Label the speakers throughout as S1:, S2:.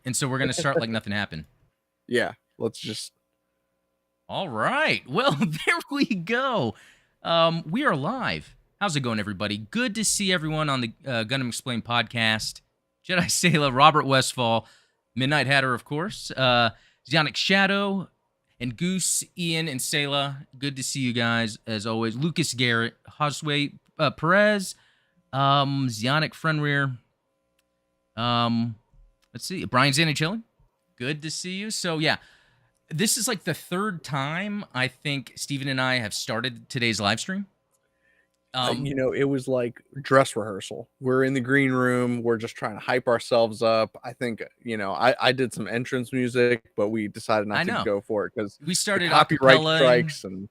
S1: and so we're gonna start like nothing happened.
S2: Yeah, let's just.
S1: All right. Well, there we go. We are live. How's it going, everybody? Good to see everyone on the Gundam Explained podcast. Jedi Sayla, Robert Westfall, Midnight Hatter, of course, Zionic Shadow, and Goose, Ian, and Sayla. Good to see you guys, as always. Lucas Garrett, Josue Perez, Zionic Frenrir. Let's see, Brian Zanichelli. Good to see you. So, yeah. This is like the third time I think Steven and I have started today's live stream.
S2: It was like dress rehearsal. We're in the green room. We're just trying to hype ourselves up. I think, I did some entrance music, but we decided not to go for it because
S1: we started
S2: copyright
S1: acapella
S2: strikes and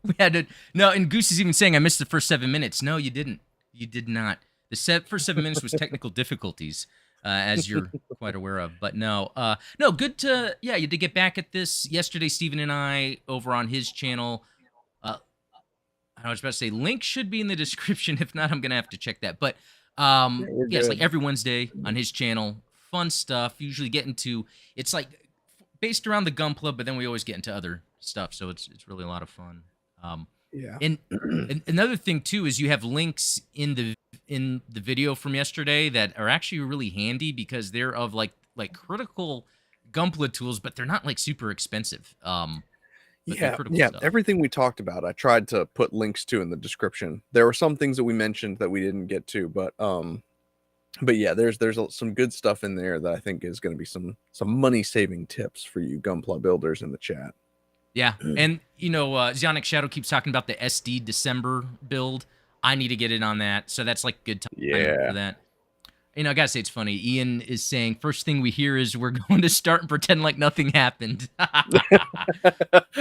S1: we had to. No, and Goose is even saying I missed the first 7 minutes. No, you didn't. You did not. The first 7 minutes was technical difficulties. As you're quite aware of, but no, good to you to get back at this. Yesterday, Steven and I over on his channel. I was about to say link should be in the description. If not, I'm gonna have to check that. But it's like every Wednesday on his channel, fun stuff. Usually get into it's like based around the Gunpla, but then we always get into other stuff. So it's really a lot of fun. And another thing too is you have links in the video from yesterday that are actually really handy because they're of like critical Gunpla tools, but they're not like super expensive.
S2: Stuff. Everything we talked about, I tried to put links to in the description. There were some things that we mentioned that we didn't get to, but yeah, there's some good stuff in there that I think is going to be some money saving tips for you Gunpla builders in the chat.
S1: Yeah, and Zionic Shadow keeps talking about the SD December build. I need to get in on that, so that's like good time for that. I gotta say it's funny. Ian is saying first thing we hear is we're going to start and pretend like nothing happened. I'm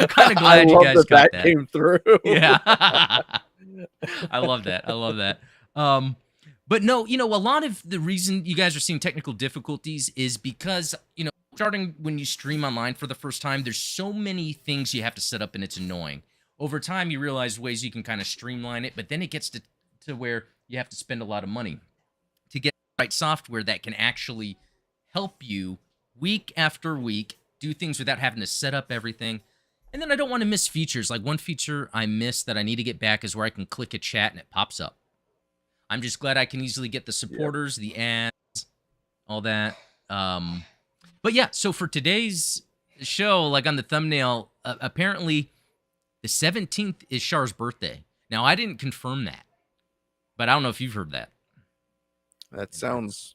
S1: kind of glad you guys got that.
S2: Came through.
S1: Yeah, I love that. I love that. But no, a lot of the reason you guys are seeing technical difficulties is because starting when you stream online for the first time, there's so many things you have to set up and it's annoying. Over time, you realize ways you can kind of streamline it, but then it gets to where you have to spend a lot of money to get the right software that can actually help you week after week do things without having to set up everything. And then I don't want to miss features. Like one feature I missed that I need to get back is where I can click a chat and it pops up. I'm just glad I can easily get the supporters, the ads, all that. But yeah, so for today's show, like on the thumbnail, apparently the 17th is Char's birthday. Now, I didn't confirm that, but I don't know if you've heard that.
S2: That sounds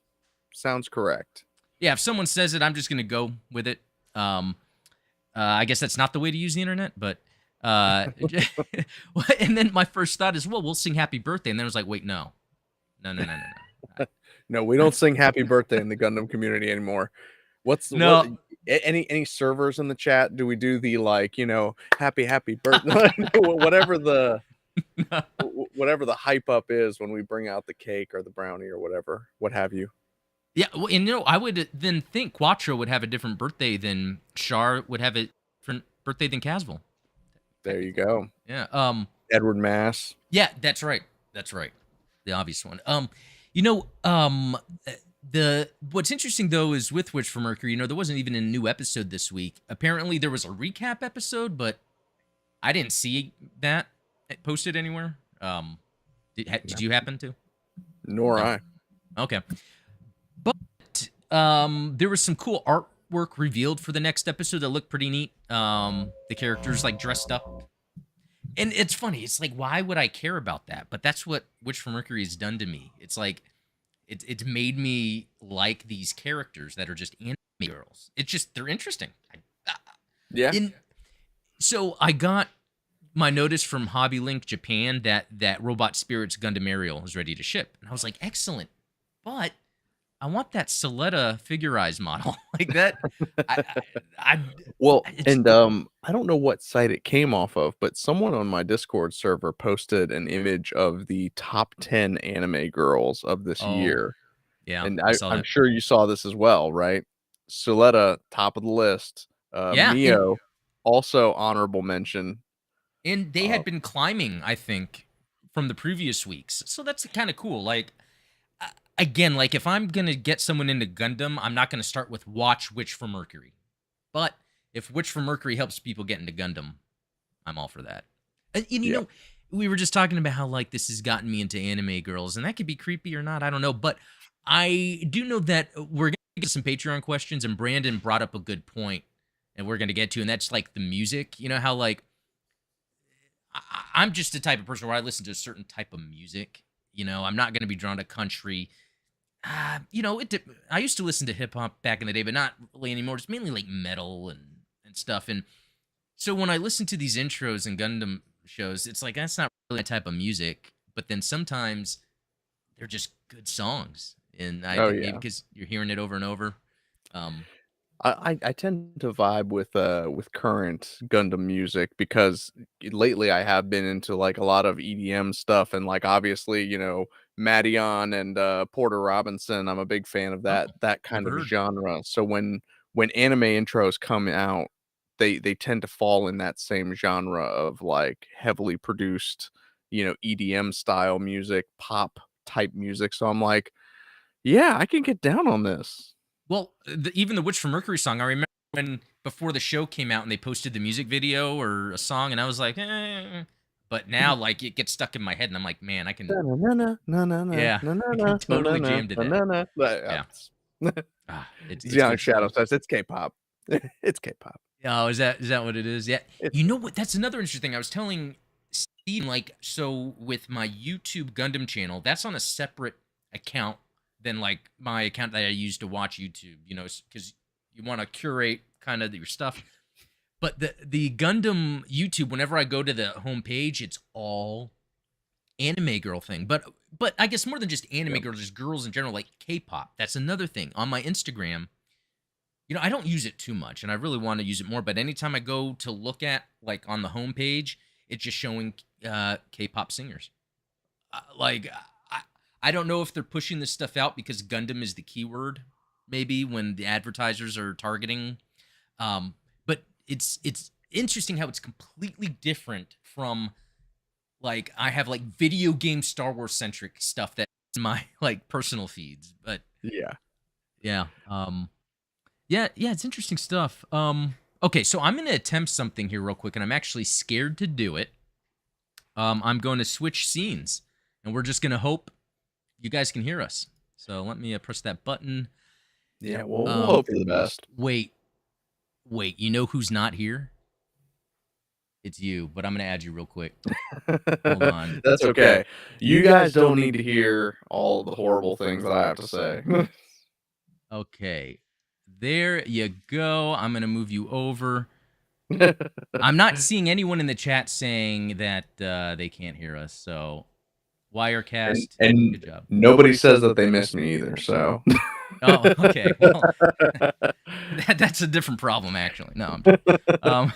S2: correct.
S1: Yeah, if someone says it, I'm just going to go with it. I guess that's not the way to use the internet, but... and then my first thought is, well, we'll sing happy birthday. And then I was like, wait, no.
S2: No, we don't sing happy birthday in the Gundam community anymore. Any servers in the chat? Do we do the happy birthday, whatever the hype up is when we bring out the cake or the brownie or whatever, what have you?
S1: Yeah, well, and I would then think Quattro would have a different birthday than Char would have a different birthday than Casville.
S2: There you go.
S1: Yeah.
S2: Edward Mass.
S1: Yeah, that's right. That's right. The obvious one. What's interesting though is with Witch from Mercury, there wasn't even a new episode this week. Apparently there was a recap episode, but I didn't see that posted anywhere. Did you happen to?
S2: Nor I.
S1: Okay. But there was some cool artwork revealed for the next episode that looked pretty neat. The characters like dressed up. And it's funny. It's like, why would I care about that? But that's what Witch from Mercury has done to me. It's like, it's made me like these characters that are just anime girls. It's just, they're interesting.
S2: Yeah.
S1: So I got my notice from Hobby Link Japan that Robot Spirits Gundam Ariel is ready to ship. And I was like, excellent. But I want that Soletta figurized model like that. I
S2: don't know what site it came off of, but someone on my Discord server posted an image of the top 10 anime girls of this year.
S1: Yeah,
S2: and I'm sure you saw this as well, right? Soletta, top of the list. Mio, also honorable mention.
S1: And they had been climbing, I think, from the previous weeks, so that's kind of cool. Like, again, like if I'm gonna get someone into Gundam, I'm not gonna start with watch Witch from Mercury. But if Witch from Mercury helps people get into Gundam, I'm all for that. And you
S2: Yeah.
S1: know, we were just talking about how like this has gotten me into anime girls, and that could be creepy or not. I don't know, but I do know that we're gonna get some Patreon questions, and Brandon brought up a good point, and we're gonna get to, and that's like the music. You know how like I'm just the type of person where I listen to a certain type of music. You know, I'm not gonna be drawn to country. You know, I used to listen to hip hop back in the day, but not really anymore. It's mainly like metal and stuff. And so when I listen to these intros and Gundam shows, it's like that's not really a type of music. But then sometimes they're just good songs, and I
S2: Oh
S1: think maybe
S2: yeah.
S1: because you're hearing it over and over. Um,
S2: I tend to vibe with current Gundam music because lately I have been into like a lot of EDM stuff and like obviously, Madeon and Porter Robinson. I'm a big fan of
S1: oh,
S2: that kind
S1: never
S2: of
S1: heard.
S2: genre. So when anime intros come out, they tend to fall in that same genre of like heavily produced, EDM style music, pop type music. So I'm like, yeah, I can get down on this.
S1: Well, even the Witch from Mercury song, I remember when before the show came out and they posted the music video or a song, and I was like, eh. But now, like, it gets stuck in my head, and I'm like, man, I can,
S2: Na-na-na-na, na-na-na,
S1: yeah, I
S2: na-na-na,
S1: can totally
S2: na-na-na,
S1: jam to that.
S2: na-na-na.
S1: Yeah. It's
S2: Young
S1: good
S2: Shadow
S1: stuff.
S2: says it's K-pop. It's K-pop.
S1: Oh, is that what it is? Yeah.
S2: It's
S1: You know
S2: K-pop.
S1: what? That's another interesting thing. I was telling Steve, like, so with my YouTube Gundam channel, that's on a separate account than like my account that I use to watch YouTube. You know, because you want to curate kind of your stuff. But the Gundam YouTube, whenever I go to the homepage, it's all anime girl thing. But I guess more than just anime
S2: Yep.
S1: girls, just girls in general, like K-pop. That's another thing on my Instagram. You know, I don't use it too much, and I really want to use it more. But anytime I go to look at like on the homepage, it's just showing K-pop singers. Like I don't know if they're pushing this stuff out because Gundam is the keyword, maybe when the advertisers are targeting. But it's interesting how it's completely different from like I have like video game Star Wars centric stuff that's in my like personal feeds. But
S2: Yeah.
S1: yeah, yeah, it's interesting stuff. Okay, so I'm gonna attempt something here real quick, and I'm actually scared to do it. I'm going to switch scenes, and we're just gonna hope you guys can hear us. So let me press that button.
S2: Yeah, we'll
S1: Um,
S2: hope for the best.
S1: wait, wait. You know who's not here? It's you, but I'm gonna add you real quick. Hold on.
S2: That's okay. You guys don't need to hear all the horrible things that I have to say.
S1: Okay, there you go. I'm gonna move you over. I'm not seeing anyone in the chat saying that they can't hear us. So
S2: And
S1: Wirecast,
S2: and
S1: good job.
S2: nobody says that they miss me either, so
S1: Oh, okay. Well, that's a different problem, actually. No, I'm joking. Um,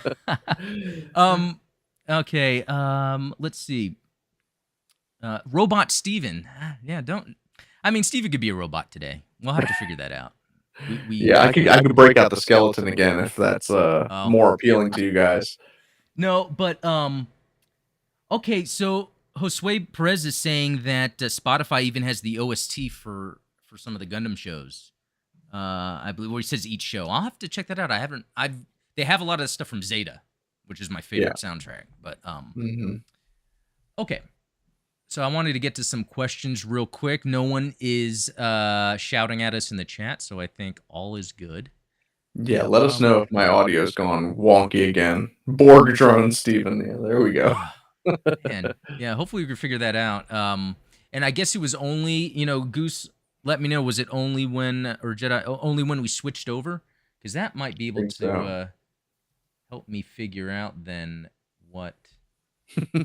S1: um, okay. Let's see. Robot Steven. Yeah, don't. I mean, Steven could be a robot today. We'll have to figure that out. We
S2: Yeah, I could break out the skeleton again if that's
S1: oh
S2: more appealing to you guys.
S1: no, but okay. So Josue Perez is saying that Spotify even has the OST for some of the Gundam shows. I believe where he says each show. I'll have to check that out. I haven't. I've They have a lot of stuff from Zeta, which is my
S2: Yeah.
S1: favorite soundtrack. But
S2: Mhm.
S1: okay. So I wanted to get to some questions real quick. No one is shouting at us in the chat, so I think all is good.
S2: Yeah, let us know if my audio's gone wonky again. Borg drone, Steven. Yeah, there we go.
S1: Man, yeah. Hopefully we can figure that out. And I guess it was only Goose. Let me know. Was it only when or Jedi only when we switched over? Because that might be able
S2: Think
S1: to
S2: so.
S1: help me figure out then what is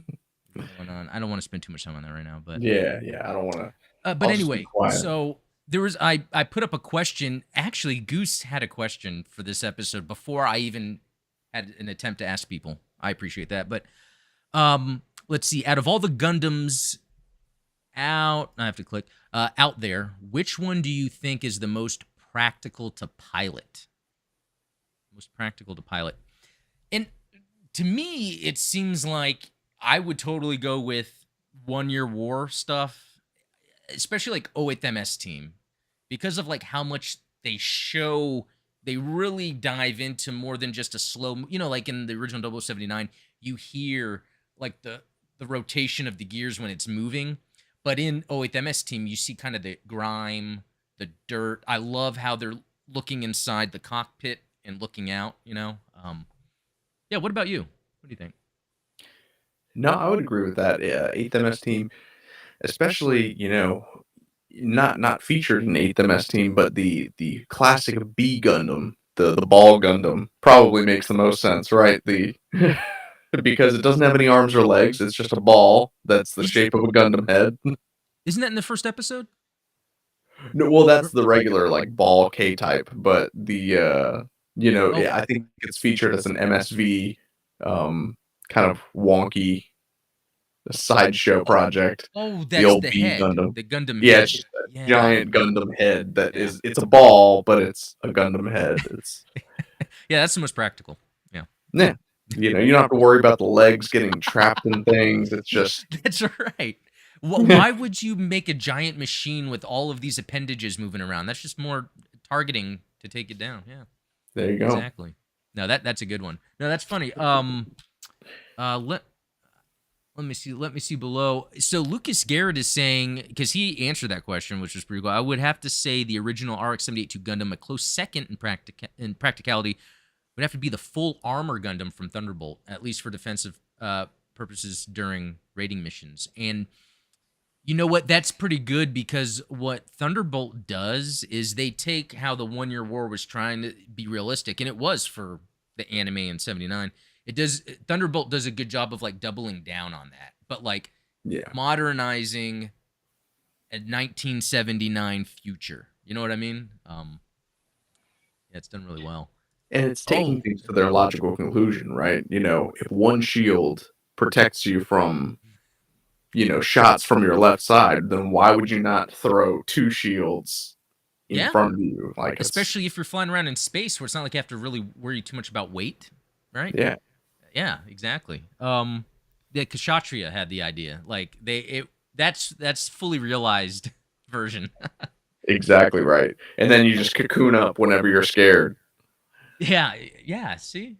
S1: going on. I don't want to spend too much time on that right now, but
S2: Yeah, I don't wanna
S1: but
S2: I'll just be
S1: anyway,
S2: quiet.
S1: so there was I put up a question. Actually, Goose had a question for this episode before I even had an attempt to ask people. I appreciate that, but let's see. Out of all the Gundams I have to click out there. Which one do you think is the most practical to pilot? Most practical to pilot, and to me, it seems like I would totally go with 1 Year War stuff. especially like 08 MS team, because of like how much they show, they really dive into more than just a slow, like in the original 0079, you hear like the rotation of the gears when it's moving. But in 08 MS team, you see kind of the grime, the dirt. I love how they're looking inside the cockpit and looking out. Yeah, what about you? What do you think?
S2: No, I would agree with that. Yeah, 8th MS team, especially, not featured in 8th MS team, but the classic B Gundam, the ball Gundam, probably makes the most sense, right? The because it doesn't have any arms or legs, it's just a ball that's the shape of a Gundam head.
S1: Isn't that in the first episode?
S2: No, well, that's the regular like ball K type, but yeah, I think it's featured as an MSV, kind of wonky sideshow project.
S1: Oh,
S2: The
S1: that's
S2: old
S1: the
S2: B
S1: head,
S2: Gundam.
S1: the Gundam
S2: Yeah, it's
S1: head.
S2: just a
S1: Yeah,
S2: giant Gundam head that
S1: yeah,
S2: it's a ball, but it's a Gundam head. It's
S1: yeah. That's the most practical. Yeah,
S2: yeah, you don't have to worry about the legs getting trapped in things. It's just
S1: that's right. Why would you make a giant machine with all of these appendages moving around? That's just more targeting to take it down. Yeah,
S2: there you go.
S1: exactly. No, that's a good one. No, that's funny. Let Let me see below. So Lucas Garrett is saying, because he answered that question, which was pretty cool. I would have to say the original RX-78-2 Gundam, a close second in practicality, would have to be the full armor Gundam from Thunderbolt, at least for defensive purposes during raiding missions. And you know what? That's pretty good, because what Thunderbolt does is they take how the 1 Year War was trying to be realistic, and it was for the anime in '79. Thunderbolt does a good job of like doubling down on that, but like
S2: Yeah,
S1: modernizing a 1979 future. You know what I mean? Yeah, it's done really well.
S2: and it's taking
S1: Oh,
S2: things to their logical conclusion, right? If one shield protects you from shots from your left side, then why would you not throw two shields in
S1: yeah.
S2: front of you? Like it's
S1: Especially if you're flying around in space, where it's not like you have to really worry too much about weight, right?
S2: yeah,
S1: Yeah, exactly. Yeah, Kshatriya had the idea. Like that's fully realized version.
S2: exactly right. And then you just cocoon up whenever you're scared.
S1: Yeah, yeah. See,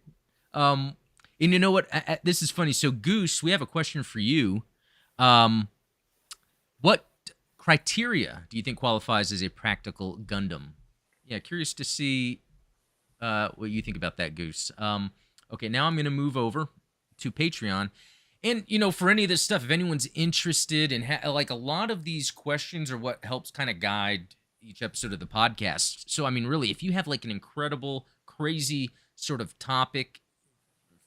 S1: um, and you know what? This is funny. So, Goose, we have a question for you. Um, what criteria do you think qualifies as a practical Gundam? Yeah, curious to see what you think about that, Goose. Okay, now I'm going to move over to Patreon. And, for any of this stuff, if anyone's interested in, like, a lot of these questions are what helps kind of guide each episode of the podcast. So, I mean, really, if you have, like, an incredible, crazy sort of topic,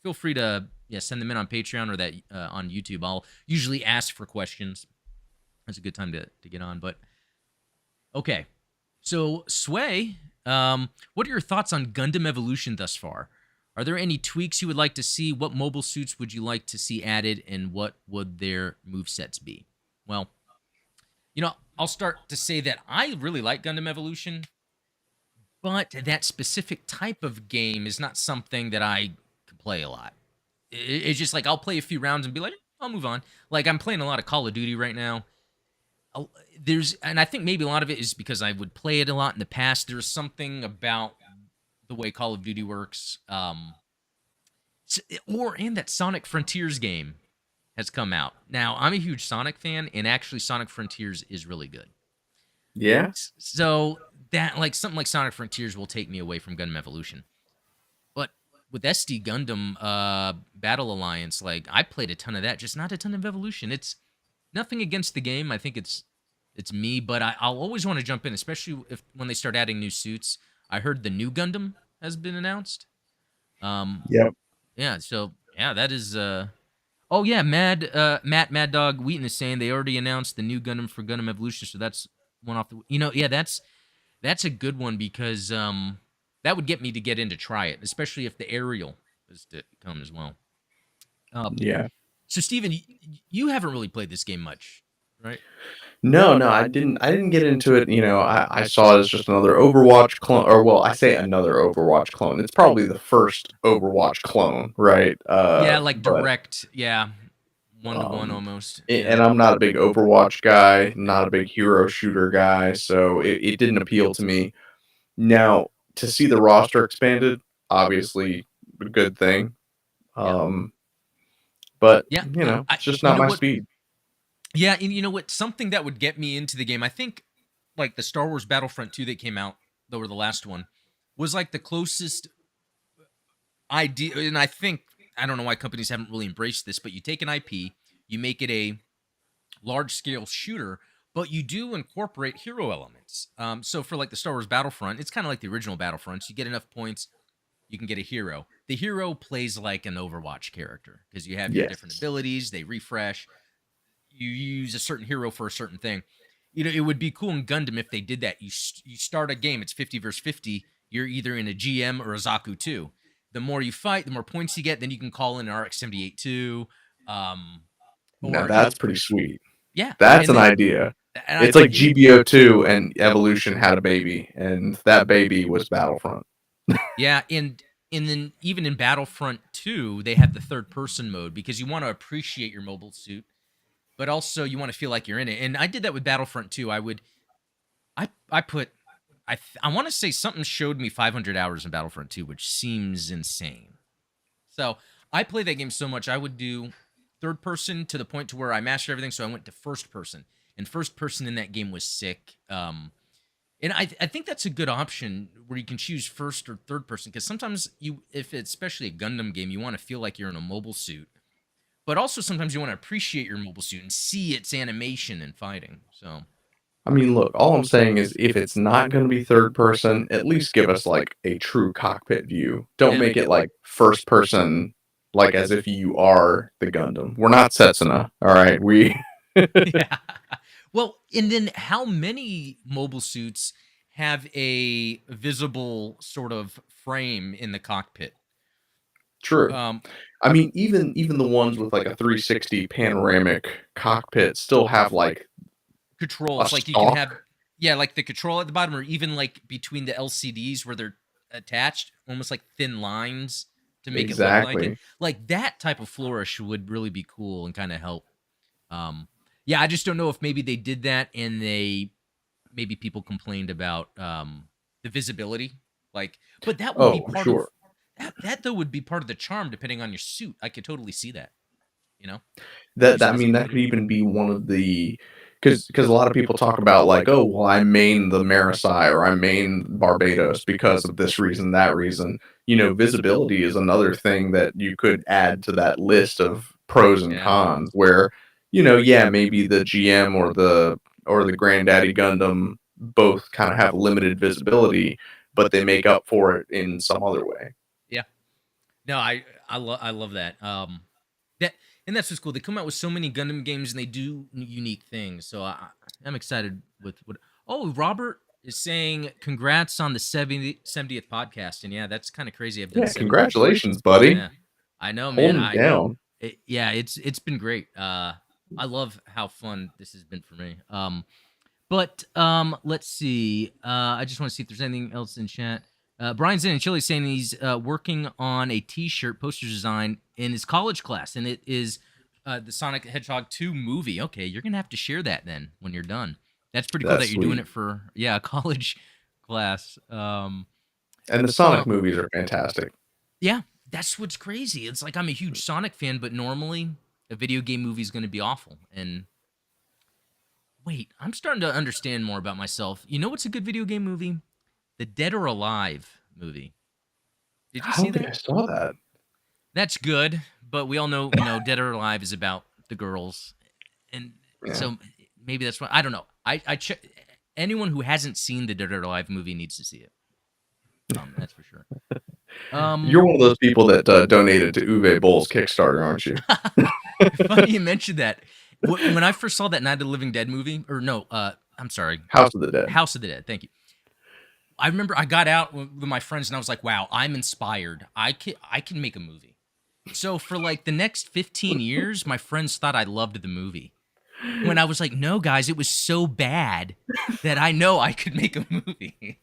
S1: feel free to, send them in on Patreon or that on YouTube. I'll usually ask for questions. That's a good time to get on. But, okay. So, Sway, what are your thoughts on Gundam Evolution thus far? Are there any tweaks you would like to see? What mobile suits would you like to see added, and what would their movesets be? Well, I'll start to say that I really like Gundam Evolution, but that specific type of game is not something that I can play a lot. It's just like I'll play a few rounds and be like, I'll move on. Like I'm playing a lot of Call of Duty right now. And I think maybe a lot of it is because I would play it a lot in the past. There's something about the way Call of Duty works, and that Sonic Frontiers game has come out. Now, I'm a huge Sonic fan, and actually Sonic Frontiers is really good.
S2: Yeah.
S1: So that, like, something like Sonic Frontiers will take me away from Gundam Evolution. But with SD Gundam Battle Alliance, like, I played a ton of that, just not a ton of Evolution. It's nothing against the game. I think it's me, but I'll always want to jump in, especially when they start adding new suits. I heard the new Gundam has been announced.
S2: Yep.
S1: Yeah, so yeah, that is oh yeah, Mad Dog Wheaton is saying they already announced the new Gundam for Gundam Evolution, so that's one off the yeah, that's a good one, because that would get me to get in to try it, especially if the aerial is to come as well.
S2: Yeah.
S1: So Steven, you haven't really played this game much, right?
S2: No, I didn't. I didn't get into it. I saw it as just another Overwatch clone, or well, I say another Overwatch clone. It's probably the first Overwatch clone, right?
S1: Yeah, like
S2: But
S1: direct, yeah. one to one almost.
S2: And
S1: Yeah.
S2: I'm not a big Overwatch guy, not a big hero shooter guy, so it didn't appeal to me. Now, to see the roster expanded, obviously a good thing.
S1: Yeah.
S2: Um, but
S1: Yeah.
S2: it's just
S1: You
S2: not
S1: know
S2: my
S1: what?
S2: speed.
S1: Yeah, and you know what? Something that would get me into the game, I think, like the Star Wars Battlefront 2 that came out, though, or the last one, was like the closest idea. And I think, I don't know why companies haven't really embraced this, but you take an IP, you make it a large scale shooter, but you do incorporate hero elements. So for like the Star Wars Battlefront, it's kind of like the original Battlefronts. You get enough points, you can get a hero. The hero plays like an Overwatch character because you have your different
S2: Yes.
S1: abilities, they refresh. You use a certain hero for a certain thing. You know, it would be cool in Gundam if they did that. You start a game, it's 50 versus 50. You're either in a GM or a Zaku 2. The more you fight, the more points you get. Then you can call in an RX-78 2. Um,
S2: Now
S1: or, you know,
S2: that's pretty sweet.
S1: yeah.
S2: That's
S1: And
S2: an
S1: then,
S2: idea.
S1: and I
S2: It's like
S1: think,
S2: GBO2 and Evolution had a baby, and that baby was Battlefront.
S1: yeah. And then even in Battlefront 2, they have the third person mode because you want to appreciate your mobile suit, but also you want to feel like you're in it. And I did that with Battlefront 2. I put I want to say something showed me 500 hours in Battlefront 2, which seems insane. So I play that game so much, I would do third person to the point to where I mastered everything. So I went to first person, and first person in that game was sick. And I think that's a good option where you can choose first or third person because sometimes if it's especially a Gundam game, you want to feel like you're in a mobile suit, but also sometimes you want to appreciate your mobile suit and see its animation and fighting. So
S2: I mean, look, all I'm saying is if it's not going to be third person, at least give us like a true cockpit view. Don't
S1: yeah.
S2: make it like first person, like as if you are the Gundam. We're not Setsuna, all right? We
S1: Yeah. Well, and then how many mobile suits have a visible sort of frame in the cockpit?
S2: true.
S1: Um,
S2: I mean, even the ones with like a 360 panoramic cockpit still have like a
S1: controls, like you can have,
S2: stalk.
S1: yeah, like the control at the bottom, or even like between the LCDs where they're attached, almost like thin lines to make it look like it.
S2: Exactly.
S1: Like that type of flourish would really be cool and kind of help. Um, yeah, I just don't know if maybe they did that and maybe people complained about the visibility, like, but that would be
S2: Oh,
S1: part of
S2: sure.
S1: that though would be part of the charm depending on your suit. I could totally see that, you know,
S2: That
S1: just
S2: I
S1: as
S2: mean, that could even be one of the because a lot of people talk about like, oh, well, I main the Marisai or I main Barbados because of this reason, that reason. Visibility is another thing that you could add to that list of pros and
S1: yeah,
S2: cons. Where, yeah, maybe the GM or the Granddaddy Gundam both kind of have limited visibility, but they make up for it in some other way.
S1: yeah. No, I love that. That and that's what's cool. They come out with so many Gundam games and they do unique things. So I'm excited with what. Oh, Robert is saying congrats on the 70th podcast, and yeah, that's kind of crazy. I've done
S2: Yeah,
S1: 70.
S2: congratulations, buddy.
S1: Yeah, I know, man.
S2: Holding it down.
S1: Yeah, it's been great. I love how fun this has been for me. But let's see. I just want to see if there's anything else in chat. Brian's in Chile saying he's working on a T-shirt poster design in his college class, and it is the Sonic the Hedgehog 2 movie. Okay, you're gonna have to share that then when you're done. That's pretty cool
S2: That's
S1: that you're doing
S2: sweet.
S1: it for a college class.
S2: And the Sonic movies are fantastic.
S1: Yeah, that's what's crazy. It's like I'm a huge Sonic fan, but normally a video game movie is gonna be awful. And wait, I'm starting to understand more about myself. You know what's a good video game movie? The Dead or Alive movie. Did you
S2: I
S1: see
S2: don't think
S1: that?
S2: I saw that.
S1: That's good, but we all know, Dead or Alive is about the girls, and
S2: Yeah.
S1: so maybe that's why. I don't know. I check. Anyone who hasn't seen the Dead or Alive movie needs to see it. That's for sure.
S2: You're one of those people that donated to Uwe Boll's Kickstarter, aren't you?
S1: Funny you mentioned that. When I first saw that Night of the Living Dead movie, or no, I'm sorry,
S2: House of the Dead.
S1: House of the Dead. Thank you. I remember I got out with my friends and I was like, "Wow, I'm inspired. I can make a movie." So for like the next 15 years, my friends thought I loved the movie. When I was like, "No, guys, it was so bad that I know I could make a movie."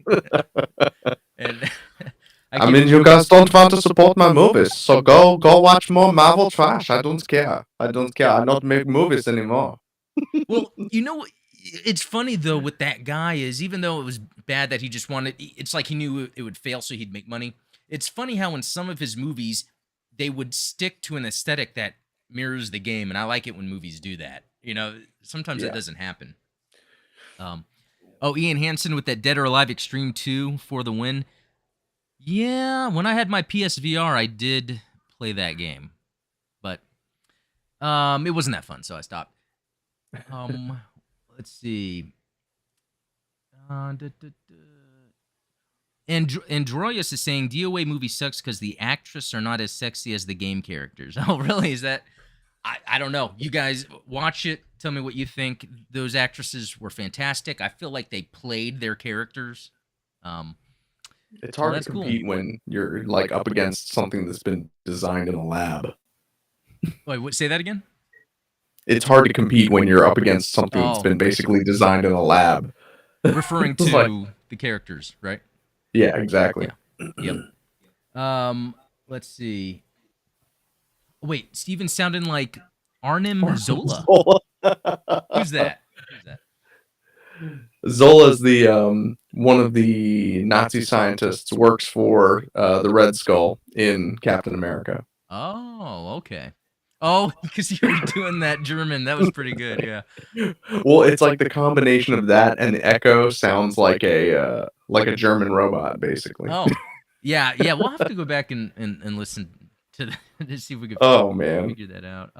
S1: And I
S3: I
S1: can't.
S3: mean, you guys don't want to support my movies, so go watch more Marvel trash. I don't care. I don't care. I don't make movies anymore.
S1: Well, it's funny though with that guy is even though it was bad that he just wanted, it's like he knew it would fail so he'd make money. It's funny how in some of his movies they would stick to an aesthetic that mirrors the game, and I like it when movies do that. Sometimes that
S2: Yeah.
S1: doesn't happen. Oh, Ian Hansen with that Dead or Alive Extreme 2 for the win. Yeah, when I had my PSVR, I did play that game, but it wasn't that fun, so I stopped. Let's see. Androyus is saying DOA movie sucks because the actress are not as sexy as the game characters. Oh, really? Is that? I don't know. You guys watch it. Tell me what you think. Those actresses were fantastic. I feel like they played their characters.
S3: It's hard to compete when you're like up against something that's been designed in a lab.
S1: Wait, say that again?
S3: It's hard to compete when you're up against something that's been basically designed in a lab.
S1: Referring to the characters, right?
S3: Yeah, exactly.
S1: Yeah. Yep. Let's see. Wait, Steven sounding like Arnim Zola. Who's that?
S3: Zola's the one of the Nazi scientists, works for the Red Skull in Captain America.
S1: Oh, okay. Oh, because you were doing that German. That was pretty good, yeah.
S3: Well, it's like the combination of that and Echo sounds like a German robot, basically.
S1: Oh, yeah. We'll have to go back and listen to that to see if we can figure that out.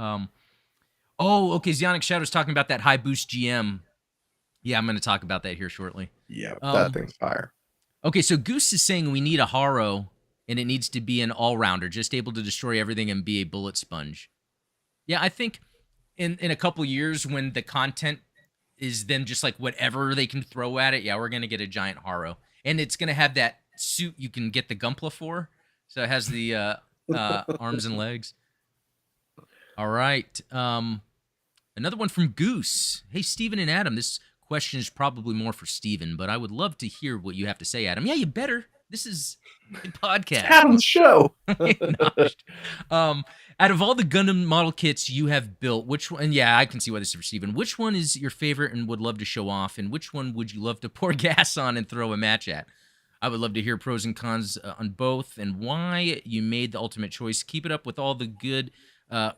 S1: Okay. Zionic Shadow's talking about that high boost GM. Yeah, I'm going to talk about that here shortly.
S3: Yeah, that thing's fire.
S1: Okay, so Goose is saying we need a Haro, and it needs to be an all-rounder, just able to destroy everything and be a bullet sponge. Yeah, I think in a couple years when the content is then just like whatever they can throw at it, yeah, we're going to get a giant Haro. And it's going to have that suit you can get the Gumpla for. So it has the arms and legs. All right. Another one from Goose. Hey, Steven and Adam, this question is probably more for Steven, but I would love to hear what you have to say, Adam. Yeah, you better. This is a podcast.
S3: Adam's show.
S1: Out of all the Gundam model kits you have built, which one? And yeah, I can see why this is for Steven. Which one is your favorite and would love to show off? And which one would you love to pour gas on and throw a match at? I would love to hear pros and cons on both and why you made the ultimate choice. Keep it up with all the good,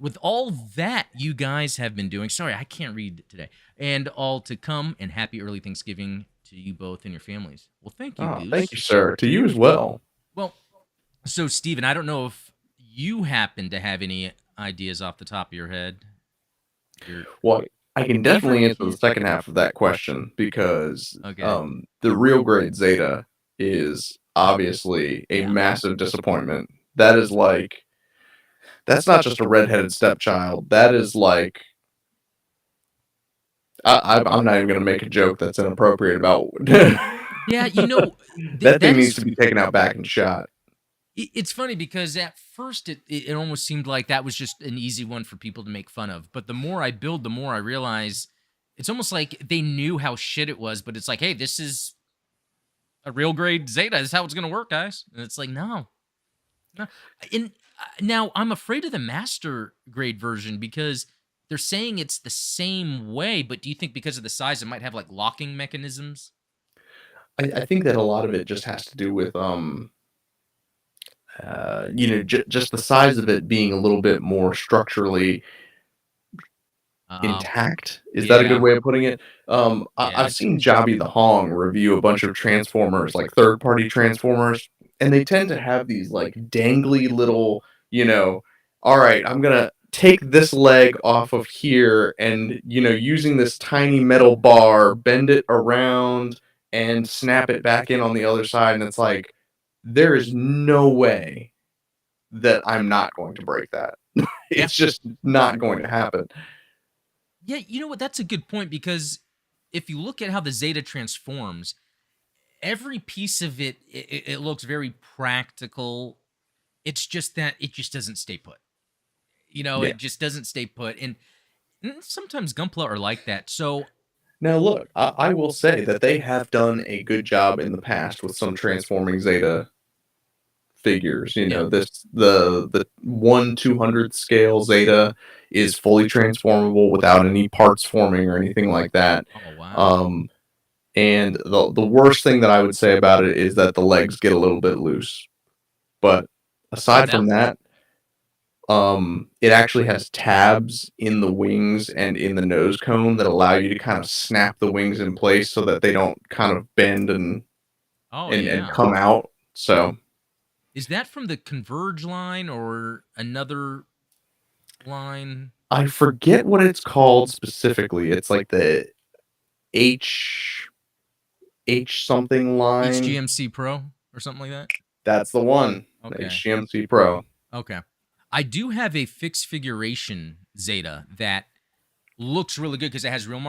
S1: with all that you guys have been doing. Sorry, I can't read today. And all to come. And happy early Thanksgiving to you both and your families. Well, thank you, Goose.
S3: Thank you, sir. To you as well.
S1: Well, so Steven, I don't know if you happen to have any ideas off the top of your head.
S3: Well, I can definitely answer the second half of that question because the real grade Zeta is obviously a massive disappointment. That is like, that's not just a redheaded stepchild. That is like, I'm not even going to make a joke that's inappropriate about.
S1: Yeah,
S3: that thing needs to be taken out back and shot.
S1: It's funny because at first it almost seemed like that was just an easy one for people to make fun of. But the more I build, the more I realize it's almost like they knew how shit it was. But it's like, hey, this is a real grade Zeta. This is how it's going to work, guys. And it's like, no. And now I'm afraid of the master grade version because they're saying it's the same way. But do you think because of the size, it might have like locking mechanisms?
S3: I think that a lot of it just has to do with just the size of it being a little bit more structurally intact. Is that a good way of putting it? I've seen Jobby the Hong review a bunch of Transformers, like third-party Transformers, and they tend to have these like dangly little, all right, I'm gonna take this leg off of here and, using this tiny metal bar, bend it around and snap it back in on the other side. And it's like, there is no way that I'm not going to break that. It's just not going to happen.
S1: Yeah, you know what? That's a good point because if you look at how the Zeta transforms, every piece of it looks very practical. It's just that it just doesn't stay put. It just doesn't stay put. And sometimes Gunpla are like that. So
S3: now look, I will say that they have done a good job in the past with some transforming Zeta figures. You
S1: Yeah.
S3: know, the 1/200 scale Zeta is fully transformable without any parts forming or anything like that.
S1: Oh wow.
S3: And the worst thing that I would say about it is that the legs get a little bit loose. But aside from that, it actually has tabs in the wings and in the nose cone that allow you to kind of snap the wings in place so that they don't kind of bend and
S1: Oh
S3: and
S1: yeah.
S3: come out. So
S1: Is that from the Converge line or another line?
S3: I forget what it's called specifically. It's like the H something line.
S1: HGMC Pro or something like that?
S3: That's the one. The
S1: Okay.
S3: HGMC Pro.
S1: Okay. I do have a fixed figuration Zeta that looks really good because it has real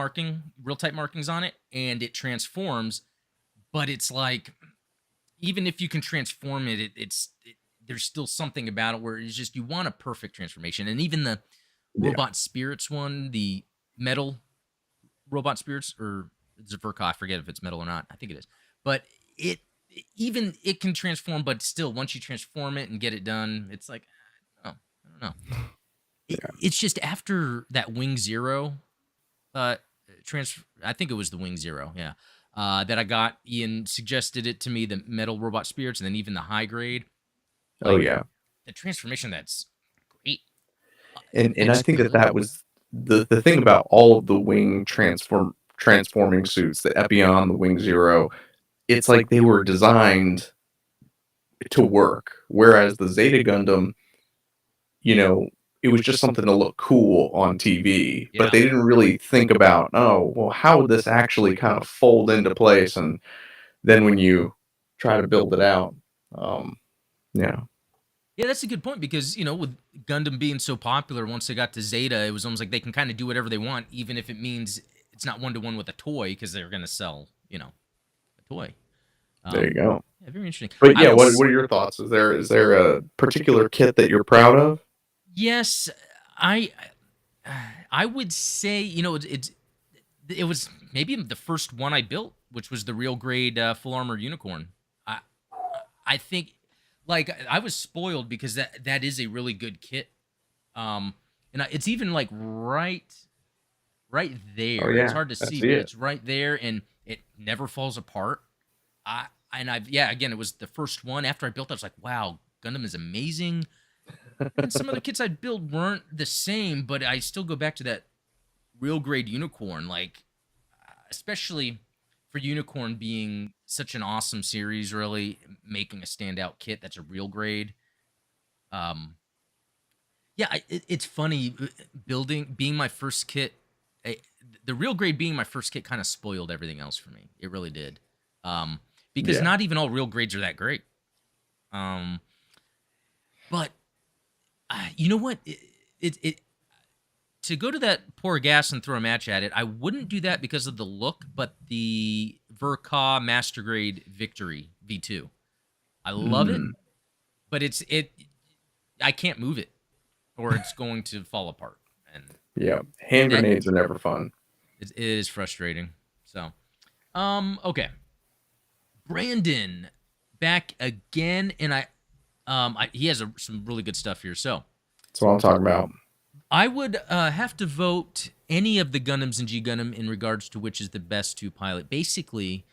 S1: type markings on it, and it transforms. But it's like, even if you can transform it, there's still something about it where it's just you want a perfect transformation. And even the
S3: Yeah.
S1: Robot Spirits one, the metal Robot Spirits, or it's a Verka, I forget if it's metal or not. I think it is. But it can transform, but still, once you transform it and get it done, it's like, oh, I don't know. It's just after that Wing Zero, I think it was the Wing Zero, yeah, that I got. Ian suggested it to me, the metal Robot Spirits, and then even the high grade.
S3: Oh yeah.
S1: The transformation, that's great.
S3: And I think that was the thing about all of the wing transforming suits, the Epion, the Wing Zero. It's like they were designed to work, whereas the Zeta Gundam, you know, it was just something to look cool on TV, but they didn't really think about, oh, well, how would this actually kind of fold into place? And then when you try to build it out, yeah.
S1: Yeah, that's a good point because, with Gundam being so popular, once they got to Zeta, it was almost like they can kind of do whatever they want, even if it means it's not one-to-one with a toy, because they're going to sell, a toy.
S3: There you go.
S1: Yeah, very interesting.
S3: But yeah, what are your thoughts? Is there a particular kit that you're proud of?
S1: Yes, I would say, it was maybe the first one I built, which was the real grade full armor unicorn. I think, like, I was spoiled because that is a really good kit. And it's even like right there.
S3: Oh, yeah.
S1: It's hard to see, but it's right there, and it never falls apart. Again, it was the first one. After I built it, I was like, wow, Gundam is amazing. And some other kits I'd build weren't the same, but I still go back to that real grade unicorn, like, especially for unicorn being such an awesome series, really making a standout kit that's a real grade. It's funny, being my first kit. The real grade being my first kit kind of spoiled everything else for me. It really did, because not even all real grades are that great. But you know what? To go to that pour gas and throw a match at it, I wouldn't do that because of the look, but the Verka Master Grade Victory V2. I love it, but I can't move it, or it's going to fall apart. And
S3: yeah, hand grenades are never fun.
S1: It is frustrating. So, okay, Brandon back again, and he has some really good stuff here. So
S3: that's what I'm talking about.
S1: I would have to vote any of the Gundams in G Gundam in regards to which is the best to pilot. Basically,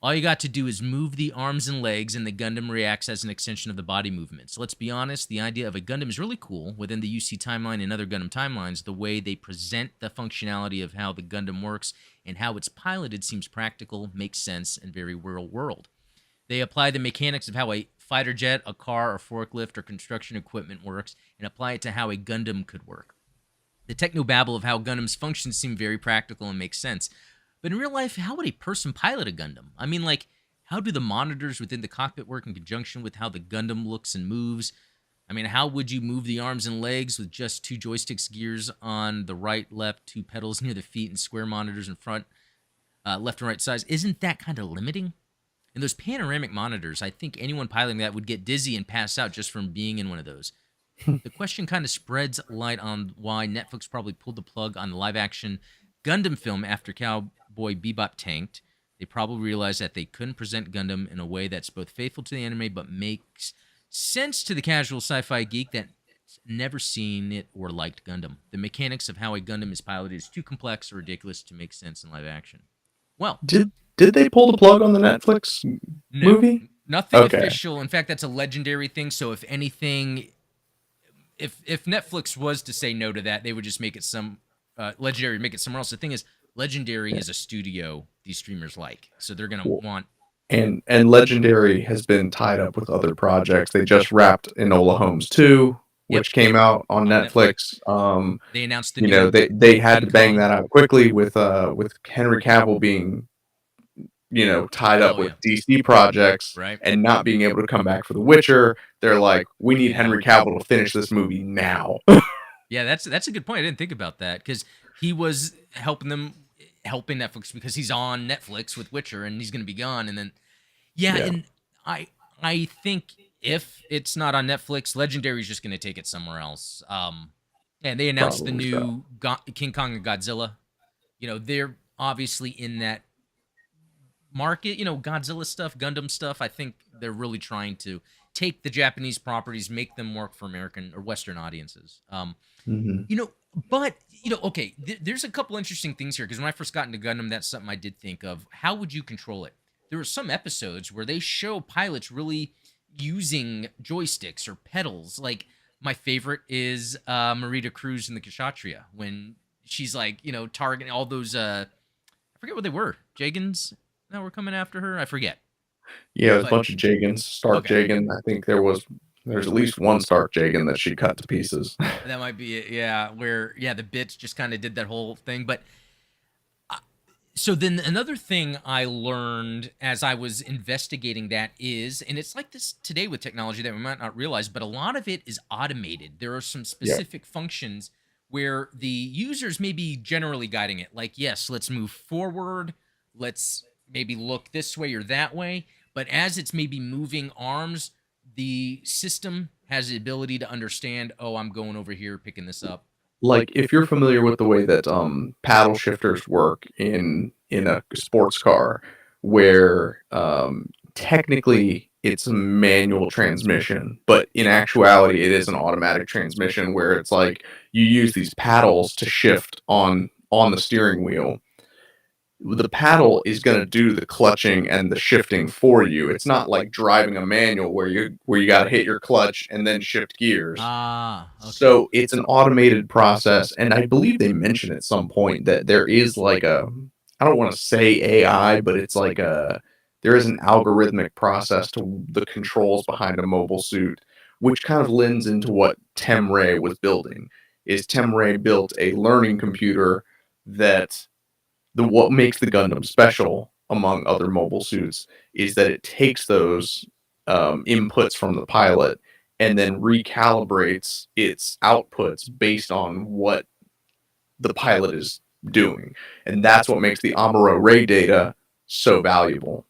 S1: all you got to do is move the arms and legs, and the Gundam reacts as an extension of the body movement. So let's be honest, the idea of a Gundam is really cool within the UC timeline and other Gundam timelines. The way they present the functionality of how the Gundam works and how it's piloted seems practical, makes sense, and very real world. They apply the mechanics of how a fighter jet, a car, or forklift, or construction equipment works, and apply it to how a Gundam could work. The technobabble of how Gundams function seem very practical and makes sense. But in real life, how would a person pilot a Gundam? I mean, like, how do the monitors within the cockpit work in conjunction with how the Gundam looks and moves? I mean, how would you move the arms and legs with just 2 joysticks gears on the right, left, 2 pedals near the feet, and square monitors in front, left and right sides? Isn't that kind of limiting? And those panoramic monitors, I think anyone piloting that would get dizzy and pass out just from being in one of those. The question kind of spreads light on why Netflix probably pulled the plug on the live-action Gundam film after Cowboy Bebop tanked. They probably realized that they couldn't present Gundam in a way that's both faithful to the anime but makes sense to the casual sci-fi geek that's never seen it or liked Gundam. The mechanics of how a Gundam is piloted is too complex or ridiculous to make sense in live action. Well,
S3: Did they pull the plug on the Netflix
S1: no,
S3: movie?
S1: nothing
S3: Okay.
S1: official. In fact, that's a legendary thing. So if anything, if Netflix was to say no to that, they would just make it some legendary, make it somewhere else. The thing is, legendary is a studio these streamers like, so they're gonna
S3: Well,
S1: want.
S3: and Legendary has been tied up with other projects. They just wrapped Enola Holmes 2,
S1: Yep,
S3: which came out on
S1: Netflix.
S3: Netflix.
S1: They announced the
S3: You know,
S1: new
S3: they had to
S1: King
S3: bang
S1: Kong.
S3: that out quickly with Henry Cavill being, you know, tied up
S1: Oh
S3: with
S1: yeah,
S3: DC projects
S1: right.
S3: and not being able to come back for The Witcher. They're like, we need Henry Cavill to finish this movie now.
S1: Yeah, that's a good point. I didn't think about that because he was helping Netflix because he's on Netflix with Witcher and he's going to be gone. And then yeah,
S3: Yeah,
S1: and I think if it's not on Netflix, Legendary's just going to take it somewhere else. And they announced the
S3: probably so.
S1: new King Kong and Godzilla. You know, they're obviously in that market. You know, Godzilla stuff, Gundam stuff. I think they're really trying to take the Japanese properties, make them work for American or Western audiences.
S3: Hmm.
S1: You know, but you know, okay, there's a couple interesting things here because when I first got into Gundam, that's something I did think of. How would you control it? There were some episodes where they show pilots really using joysticks or pedals. Like my favorite is Marita Cruz in the Kshatriya when she's like, you know, targeting all those. I forget what they were. Jagans that were coming after her. I forget.
S3: Yeah, it was a
S1: But
S3: bunch of Jagans, Stark
S1: okay,
S3: Jagan. I think there's at least one Stark Jagan that she cut to pieces.
S1: that might be it. Yeah, where yeah the bits just kind of did that whole thing, but so then another thing I learned as I was investigating that is, and it's like this today with technology that we might not realize, but a lot of it is automated. There are some
S3: Yeah.
S1: specific functions where the users may be generally guiding it. Like, yes, let's move forward. Let's maybe look this way or that way. But as it's maybe moving arms, the system has the ability to understand, oh, I'm going over here, picking this up.
S3: Like if you're familiar with the way that paddle shifters work in a sports car, where technically it's a manual transmission, but in actuality it is an automatic transmission where it's like you use these paddles to shift on the steering wheel. The paddle is going to do the clutching and the shifting for you. It's not like driving a manual where you got to hit your clutch and then shift gears.
S1: Ah, okay.
S3: So it's an automated process, and I believe they mentioned at some point that there is like a, I don't want to say AI, but it's like a, there is an algorithmic process to the controls behind a mobile suit, which kind of lends into what Temray was building. Is Temray built a learning computer that what makes the Gundam special among other mobile suits is that it takes those inputs from the pilot and then recalibrates its outputs based on what the pilot is doing, and that's what makes the Amuro Ray data so valuable.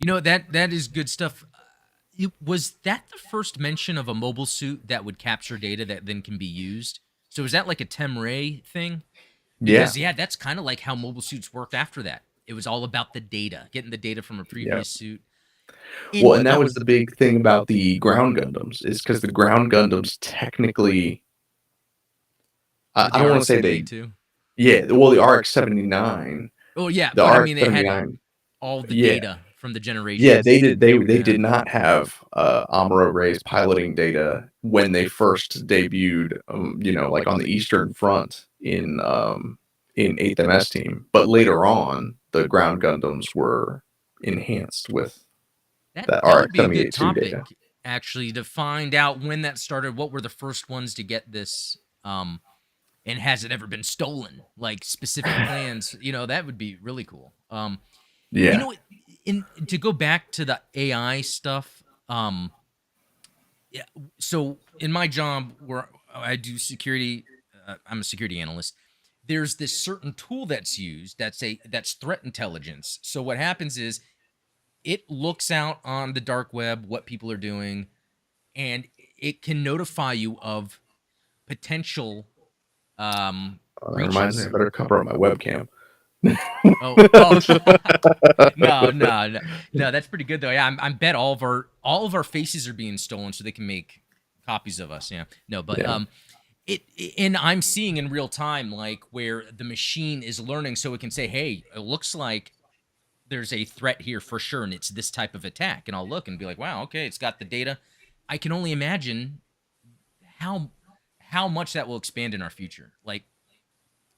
S1: You know that is good stuff. Was that the first mention of a mobile suit that would capture data that then can be used? So is that like a Temray thing?
S3: Yeah,
S1: Because yeah, that's kind of like how mobile suits worked after that. It was all about the data, getting the data from a
S3: yeah.
S1: previous suit.
S3: Well,
S1: In
S3: and that was the big thing about the ground Gundams is because the ground Gundams technically,
S1: with
S3: I
S1: the
S3: don't want to
S1: RX
S3: say
S1: seventy
S3: they,
S1: two.
S3: yeah, well, the RX-79,
S1: Oh yeah,
S3: the
S1: but I mean it had
S3: RX-79,
S1: all the
S3: yeah.
S1: data from the
S3: Yeah,
S1: generations.
S3: they
S1: Yeah.
S3: did not have Amuro Ray's piloting data when they first debuted, you know, like on the Eastern Front in 8th MS team. But later on, the ground Gundams were enhanced with that
S1: That would be a good
S3: RX-78-2 data.
S1: topic actually to find out when that started. What were the first ones to get this? And has it ever been stolen? Like specific plans, you know, that would be really cool. You
S3: Yeah,
S1: know, in to go back to the AI stuff, yeah. So in my job where I do security, I'm a security analyst. There's this certain tool that's used that's threat intelligence. So what happens is it looks out on the dark web what people are doing, and it can notify you of potential
S3: that reminds me, I
S1: breaches.
S3: better cover up my webcam.
S1: Oh, oh. No. That's pretty good though. Yeah, I bet all of our faces are being stolen so they can make copies of us. Yeah, no, but
S3: Yeah.
S1: and I'm seeing in real time like where the machine is learning, so it can say, "Hey, it looks like there's a threat here for sure, and it's this type of attack." And I'll look and be like, "Wow, okay, it's got the data." I can only imagine how much that will expand in our future. Like,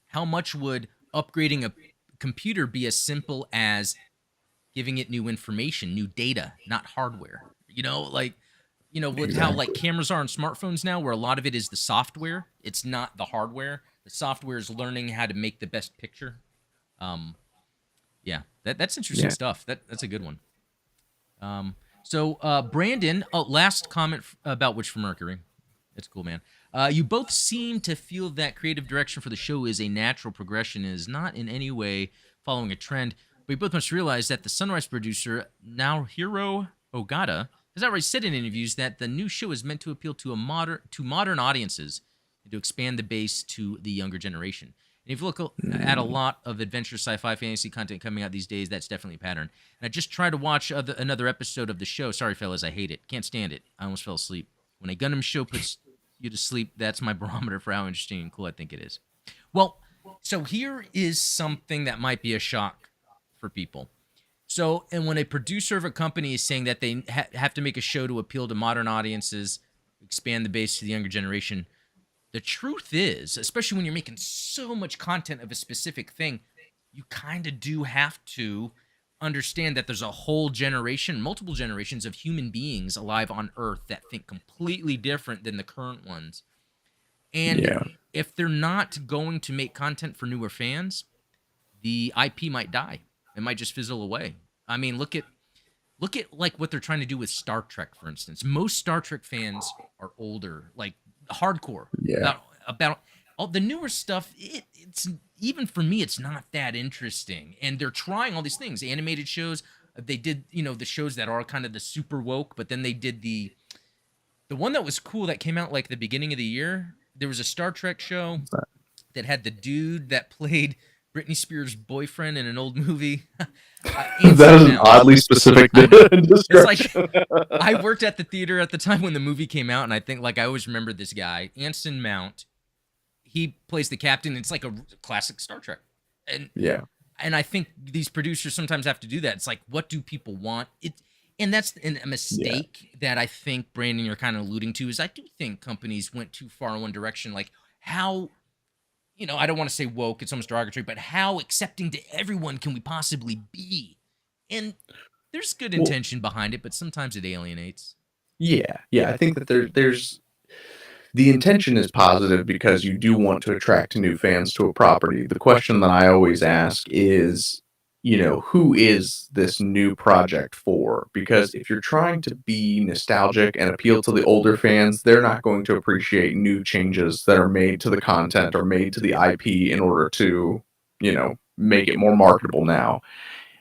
S1: how much would upgrading a computer be as simple as giving it new information, new data, not hardware? Like, with how like
S3: Exactly.
S1: cameras are on smartphones now, where a lot of it is the software, it's not the hardware. The software is learning how to make the best picture. Um, yeah, that's interesting
S3: Yeah.
S1: stuff. That's a good one. So Brandon, last comment about Witch from Mercury. That's cool, man. You both seem to feel that creative direction for the show is a natural progression and is not in any way following a trend. But you both must realize that the Sunrise producer, Naohiro Ogata, has already said in interviews that the new show is meant to appeal to modern audiences and to expand the base to the younger generation. And if you look at a lot of adventure, sci-fi, fantasy content coming out these days, that's definitely a pattern. And I just tried to watch another episode of the show. Sorry, fellas, I hate it. Can't stand it. I almost fell asleep. When a Gundam show puts you to sleep, that's my barometer for how interesting and cool I think it is. Well, so here is something that might be a shock for people. So, and when a producer of a company is saying that they have to make a show to appeal to modern audiences, expand the base to the younger generation, the truth is, especially when you're making so much content of a specific thing, you kind of do have to understand that there's a whole generation, multiple generations of human beings alive on Earth that think completely different than the current ones. And
S3: Yeah.
S1: if they're not going to make content for newer fans, the IP might die. It might just fizzle away. I mean, look at like what they're trying to do with Star Trek, for instance. Most Star Trek fans are older, like hardcore.
S3: Yeah.
S1: About all the newer stuff. It's even for me, it's not that interesting. And they're trying all these things, animated shows. They did, the shows that are kind of the super woke, but then they did the one that was cool that came out like the beginning of the year. There was a Star Trek show that had the dude that played Britney Spears' boyfriend in an old movie.
S3: That is an oddly specific description.
S1: It's like I worked at the theater at the time when the movie came out, and I think like I always remember this guy, Anson Mount. He plays the captain. It's like a classic Star Trek, and
S3: Yeah.
S1: And I think these producers sometimes have to do that. It's like, what do people want? And that's a mistake that I think, Brandon, you're kind of alluding to. Is I do think companies went too far in one direction. Like how, I don't want to say woke, it's almost derogatory, but how accepting to everyone can we possibly be? And there's good intention behind it, but sometimes it alienates.
S3: Yeah. I think that there's the intention is positive because you do want to attract new fans to a property. The question that I always ask is, who is this new project for? Because if you're trying to be nostalgic and appeal to the older fans, they're not going to appreciate new changes that are made to the content or made to the IP in order to, make it more marketable now.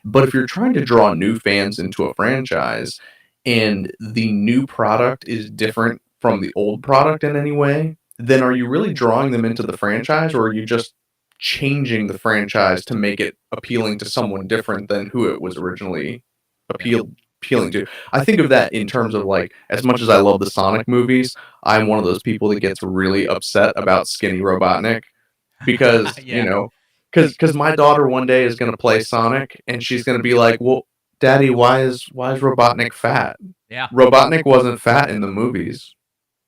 S3: But if you're trying to draw new fans into a franchise and the new product is different from the old product in any way, then are you really drawing them into the franchise, or are you just changing the franchise to make it appealing to someone different than who it was originally appealing to? I think of that in terms of like, as much as I love the Sonic movies, I'm one of those people that gets really upset about Skinny Robotnik because,
S1: Yeah.
S3: because my daughter one day is going to play Sonic and she's going to be like, "Well, Daddy, why is Robotnik fat?
S1: Yeah.
S3: Robotnik wasn't fat in the movies."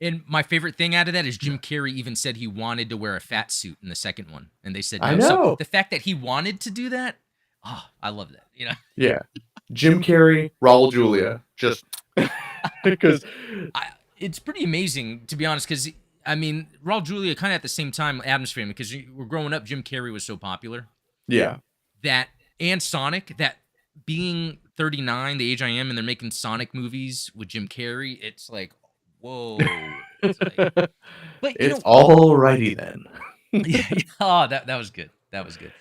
S1: And my favorite thing out of that is Jim Carrey even said he wanted to wear a fat suit in the second one, and they said no.
S3: I know.
S1: So the fact that he wanted to do that, I love that.
S3: Yeah, Jim Carrey, Raul Julia, just because
S1: it's pretty amazing, to be honest. Because I mean, Raul Julia kind of at the same time, Adam's Family, because we're growing up, Jim Carrey was so popular.
S3: Yeah.
S1: That and Sonic, that being 39, the age I am, and they're making Sonic movies with Jim Carrey, it's like, whoa. It's like, but
S3: it's all righty then.
S1: Yeah. Oh, that was good. That was good.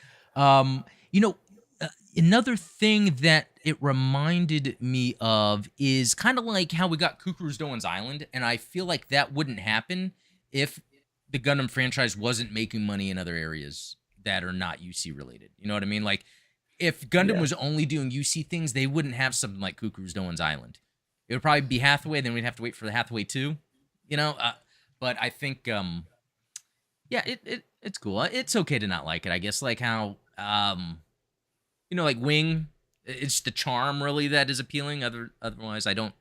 S1: Another thing that it reminded me of is kind of like how we got Cuckoo's Doan's Island, and I feel like that wouldn't happen if the Gundam franchise wasn't making money in other areas. that are not UC related. You know what I mean? Like, if Gundam was only doing UC things, they wouldn't have something like Kukuru's Doan's Island. It would probably be Hathaway, then we'd have to wait for the Hathaway 2, you know? But I think, yeah, it's cool. It's okay to not like it, I guess. Like how, you know, like Wing, it's the charm, really, that is appealing. Otherwise, I don't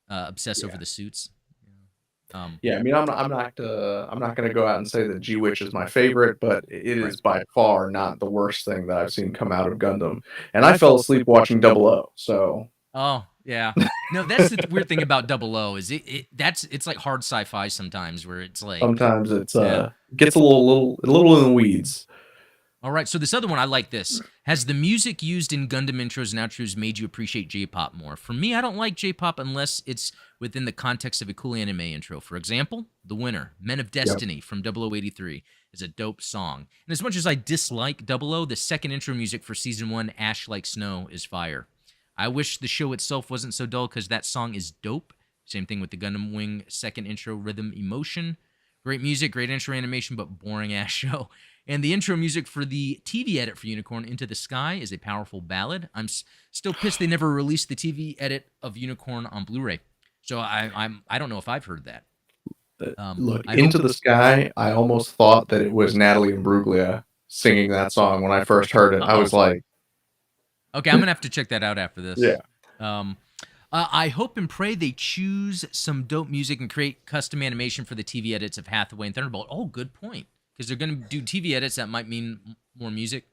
S1: obsess over the suits.
S3: Yeah, I mean, I'm not gonna go out and say that G-Witch is my favorite, but it is by far not the worst thing that I've seen come out of Gundam. And I fell asleep watching Double O, so.
S1: Oh yeah, no, that's the weird thing about Double O is it's like hard sci-fi sometimes where it's like
S3: sometimes it's gets a little in the weeds.
S1: All right, so this other one, I like this. Has the music used in Gundam intros and outros made you appreciate J-pop more? For me, I don't like J-pop unless it's within the context of a cool anime intro. For example, The Winner, Men of Destiny from 0083 is a dope song. And as much as I dislike 00, the second intro music for Season 1, Ash Like Snow, is fire. I wish the show itself wasn't so dull because that song is dope. Same thing with the Gundam Wing second intro, Rhythm Emotion. Great music, great intro animation, but boring-ass show. And the intro music for the TV edit for Unicorn Into the Sky is a powerful ballad. I'm still pissed they never released the TV edit of Unicorn on Blu-ray. So I don't know if I've heard that.
S3: Look, Into the Sky, I almost thought that it was Natalie Imbruglia singing that song when I first heard it. I was like...
S1: Okay, I'm going to have to check that out after this.
S3: Yeah.
S1: I hope and pray they choose some dope music and create custom animation for the TV edits of Hathaway and Thunderbolt. Oh, good point. Because they're going to do TV edits that might mean more music.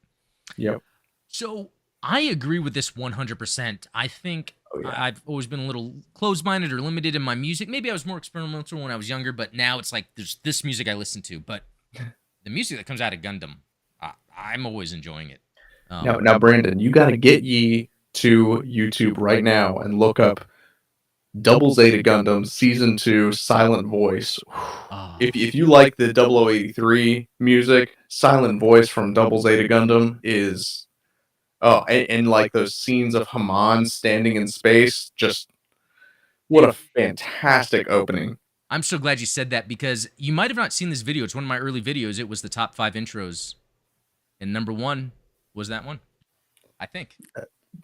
S3: Yep.
S1: So I agree with this 100%. I think I've always been a little closed-minded or limited in my music. Maybe I was more experimental when I was younger, but now it's like there's this music I listen to. But the music that comes out of Gundam, I'm always enjoying it.
S3: Now, Brandon, you got to get ye to YouTube right now and look up Double Zeta Gundam Season 2 Silent Voice. If you like the 0083 music, Silent Voice from Double Zeta Gundam is... Oh, and like those scenes of Haman standing in space, just... What a fantastic opening.
S1: I'm so glad you said that because you might have not seen this video. It's one of my early videos. It was the top 5 intros. And number 1 was that one, I think.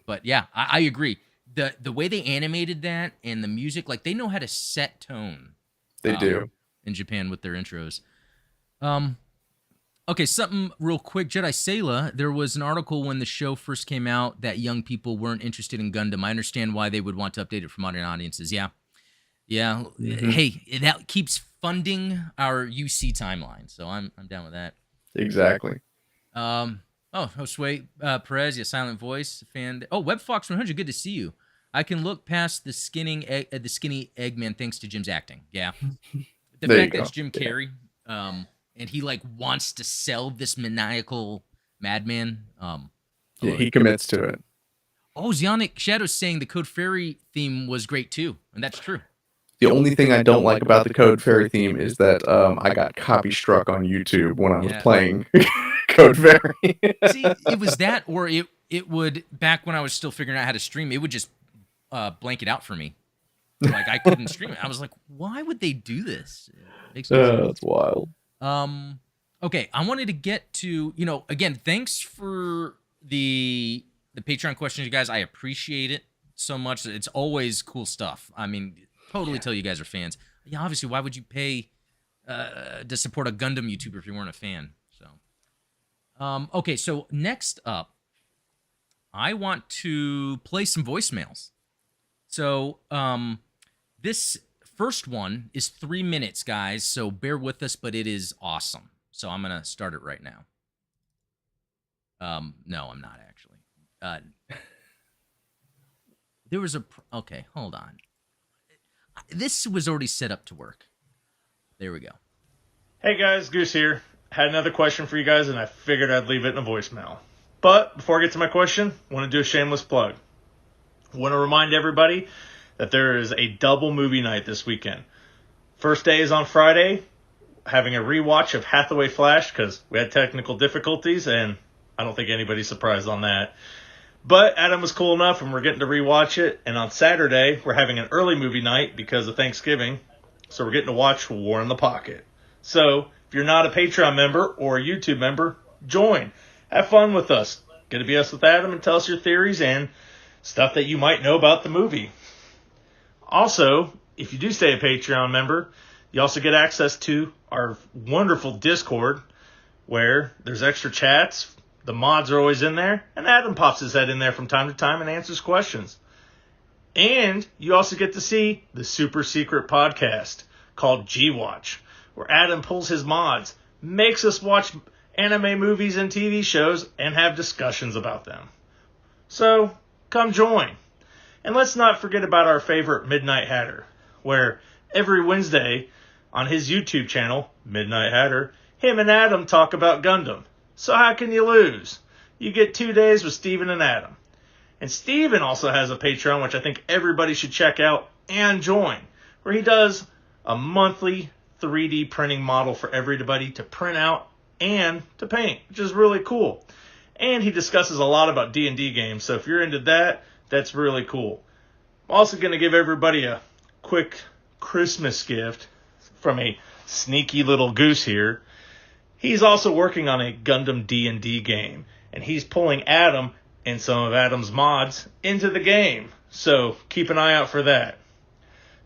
S1: But yeah, I agree. The way they animated that and the music, like they know how to set tone.
S3: They do.
S1: In Japan with their intros. Okay, something real quick. Jedi Sayla, there was an article when the show first came out that young people weren't interested in Gundam. I understand why they would want to update it for modern audiences. Yeah. Mm-hmm. Hey, that keeps funding our UC timeline, so I'm down with that.
S3: Exactly.
S1: Josue Perez, Silent Voice fan. Oh, WebFox100, good to see you. I can look past the skinny Eggman thanks to Jim's acting. Yeah. The fact that it's Jim Carrey, and he like wants to sell this maniacal madman.
S3: He commits to it.
S1: Oh, Zionic Shadow's saying the Code Fairy theme was great too, and that's true.
S3: The only thing I don't like about the Code Fairy theme is that I got copy struck on YouTube when I was playing Code Fairy.
S1: See, it was that, or it would, back when I was still figuring out how to stream, it would just blank it out for me. Like I couldn't stream it. I was like, why would they do this? It makes no sense.
S3: That's wild.
S1: Okay, I wanted to get to, again, thanks for the Patreon questions, you guys. I appreciate it so much. It's always cool stuff. I mean, totally tell you guys are fans. Yeah, obviously, why would you pay to support a Gundam YouTuber if you weren't a fan? So, okay, so next up, I want to play some voicemails. So, this first one is 3 minutes, guys, so bear with us, but it is awesome. So I'm going to start it right now. No, I'm not actually. There was okay, hold on. This was already set up to work. There we go.
S4: Hey guys, Goose here. Had another question for you guys, and I figured I'd leave it in a voicemail. But before I get to my question, I want to do a shameless plug. I want to remind everybody that there is a double movie night this weekend. First day is on Friday, having a rewatch of Hathaway Flash, because we had technical difficulties, and I don't think anybody's surprised on that. But Adam was cool enough, and we're getting to rewatch it. And on Saturday, we're having an early movie night because of Thanksgiving. So we're getting to watch War in the Pocket. So if you're not a Patreon member or a YouTube member, join. Have fun with us. Get to be us with Adam and tell us your theories and stuff that you might know about the movie. Also, if you do stay a Patreon member, you also get access to our wonderful Discord where there's extra chats. The mods are always in there, and Adam pops his head in there from time to time and answers questions. And you also get to see the super secret podcast called G-Watch, where Adam pulls his mods, makes us watch anime movies and TV shows, and have discussions about them. So, come join. And let's not forget about our favorite Midnight Hatter, where every Wednesday on his YouTube channel, Midnight Hatter, him and Adam talk about Gundam. So how can you lose? You get 2 days with Steven and Adam. And Steven also has a Patreon, which I think everybody should check out and join, where he does a monthly 3D printing model for everybody to print out and to paint, which is really cool. And he discusses a lot about D&D games, so if you're into that, that's really cool. I'm also going to give everybody a quick Christmas gift from a sneaky little goose here. He's also working on a Gundam D&D game, and he's pulling Adam and some of Adam's mods into the game. So keep an eye out for that.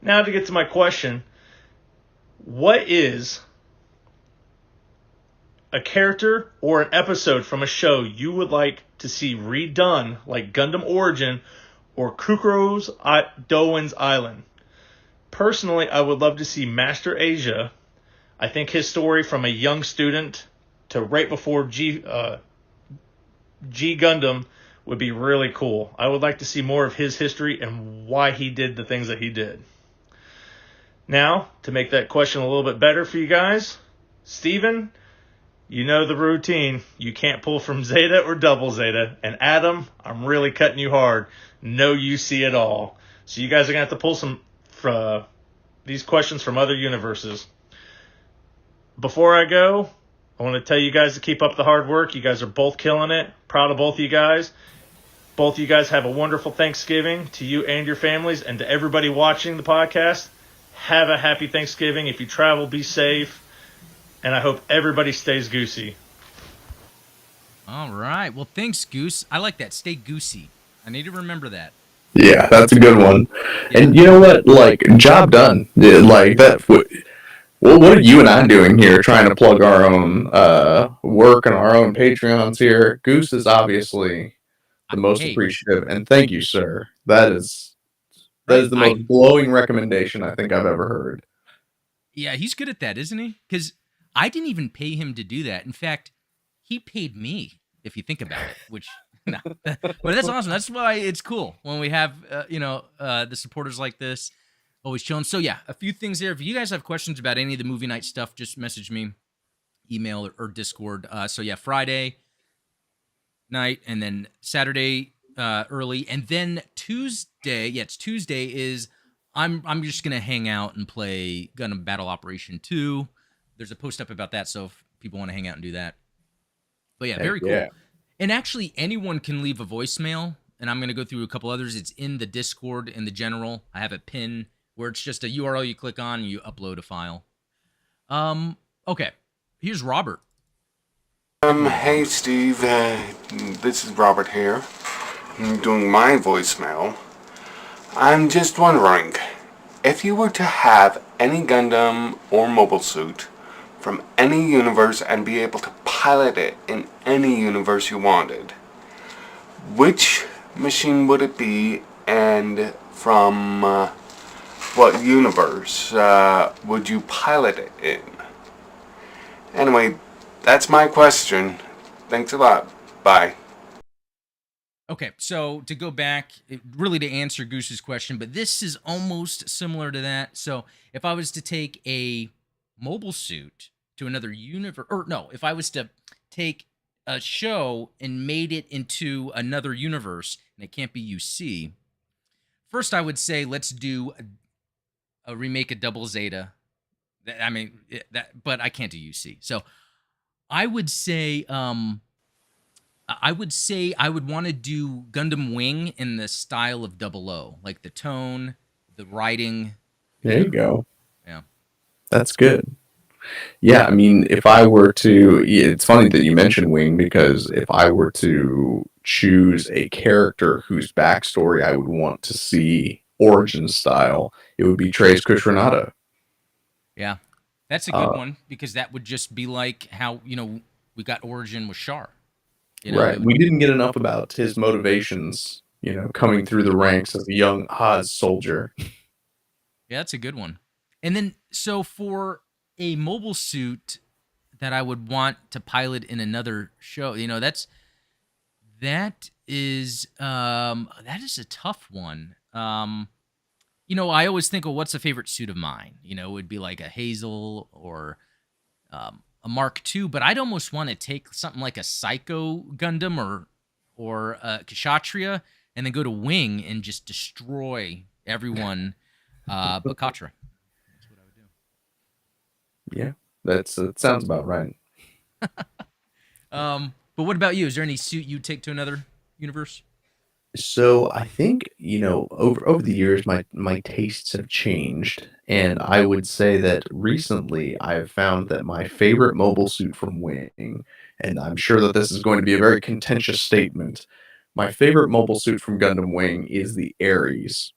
S4: Now to get to my question, what is a character or an episode from a show you would like to see redone, like Gundam Origin or Kukuro's Doan's Island? Personally, I would love to see Master Asia. I think his story from a young student to right before G Gundam would be really cool. I would like to see more of his history and why he did the things that he did. Now, to make that question a little bit better for you guys, Steven, you know the routine. You can't pull from Zeta or double Zeta. And Adam, I'm really cutting you hard. No UC at all. So you guys are going to have to pull some these questions from other universes. Before I go, I want to tell you guys to keep up the hard work. You guys are both killing it. Proud of both of you guys. Both of you guys have a wonderful Thanksgiving to you and your families, and to everybody watching the podcast, have a happy Thanksgiving. If you travel, be safe, and I hope everybody stays goosey.
S1: All right. Well, thanks, Goose. I like that. Stay goosey. I need to remember that.
S3: Yeah, that's a good one. And you know what? Like, job done. Like, that. Well, what are you and I doing here, trying to plug our own work and our own Patreons here? Goose is obviously the most appreciative, and thank you, sir. That is the most glowing recommendation I think I've ever heard.
S1: Yeah, he's good at that, isn't he? Because I didn't even pay him to do that. In fact, he paid me, if you think about it, which... No. But that's awesome. That's why it's cool when we have, the supporters like this always chilling. So, yeah, a few things there. If you guys have questions about any of the movie night stuff, just message me, email, or Discord. So, yeah, Friday night and then Saturday early. And then Tuesday, it's Tuesday, is I'm just going to hang out and play Gundam Battle Operation 2. There's a post up about that, so if people want to hang out and do that. But, yeah, very cool. Yeah. And actually, anyone can leave a voicemail, and I'm going to go through a couple others. It's in the Discord, in the general. I have a pin where it's just a URL you click on and you upload a file. Okay. Here's Robert.
S5: Hey, Steve. This is Robert here. I'm doing my voicemail. I'm just wondering, if you were to have any Gundam or mobile suit from any universe and be able to pilot it in any universe you wanted, which machine would it be, and from what universe would you pilot it in? Anyway, that's my question. Thanks a lot. Bye.
S1: Okay, so to go back, really to answer Goose's question, but this is almost similar to that. So if I was to take a mobile suit to another universe, or no, if I was to take a show and made it into another universe, and it can't be UC, first I would say let's do a remake of Double Zeta. But I can't do UC. So I would say I would want to do Gundam Wing in the style of 00, like the tone, the writing.
S3: There you go.
S1: Yeah,
S3: that's good. Yeah, I mean, if I were to, it's funny that you mentioned Wing because if I were to choose a character whose backstory I would want to see origin style, it would be Trace Kushranada.
S1: Yeah, that's a good one because that would just be like how we got origin with Char.
S3: Right. We didn't get enough about his motivations, coming through the ranks as a young Oz soldier.
S1: Yeah, that's a good one. And then, so for a mobile suit that I would want to pilot in another show, that is a tough one. I always think, well, what's a favorite suit of mine? It would be like a Hazel or a Mark II, but I'd almost want to take something like a Psycho Gundam or a Kshatriya and then go to Wing and just destroy everyone but Katra. That's what I would do.
S3: Yeah, that sounds about right.
S1: But what about you? Is there any suit you'd take to another universe?
S3: So I think, over the years my tastes have changed, and I would say that recently I've found that my favorite mobile suit from Wing, and I'm sure that this is going to be a very contentious statement, my favorite mobile suit from Gundam Wing is the Ares.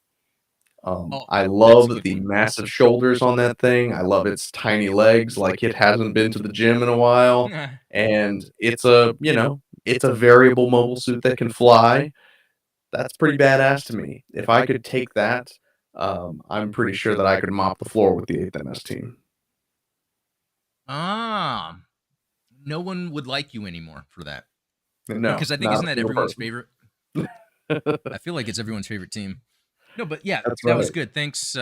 S3: I love the massive shoulders on that thing. I love its tiny legs, like it hasn't been to the gym in a while, and it's a variable mobile suit that can fly. That's pretty badass to me. If I could take that, I'm pretty sure that I could mop the floor with the 8th MS team.
S1: No one would like you anymore for that.
S3: No,
S1: because I think isn't that everyone's favorite? I feel like it's everyone's favorite team. No, but yeah, that was good. Thanks,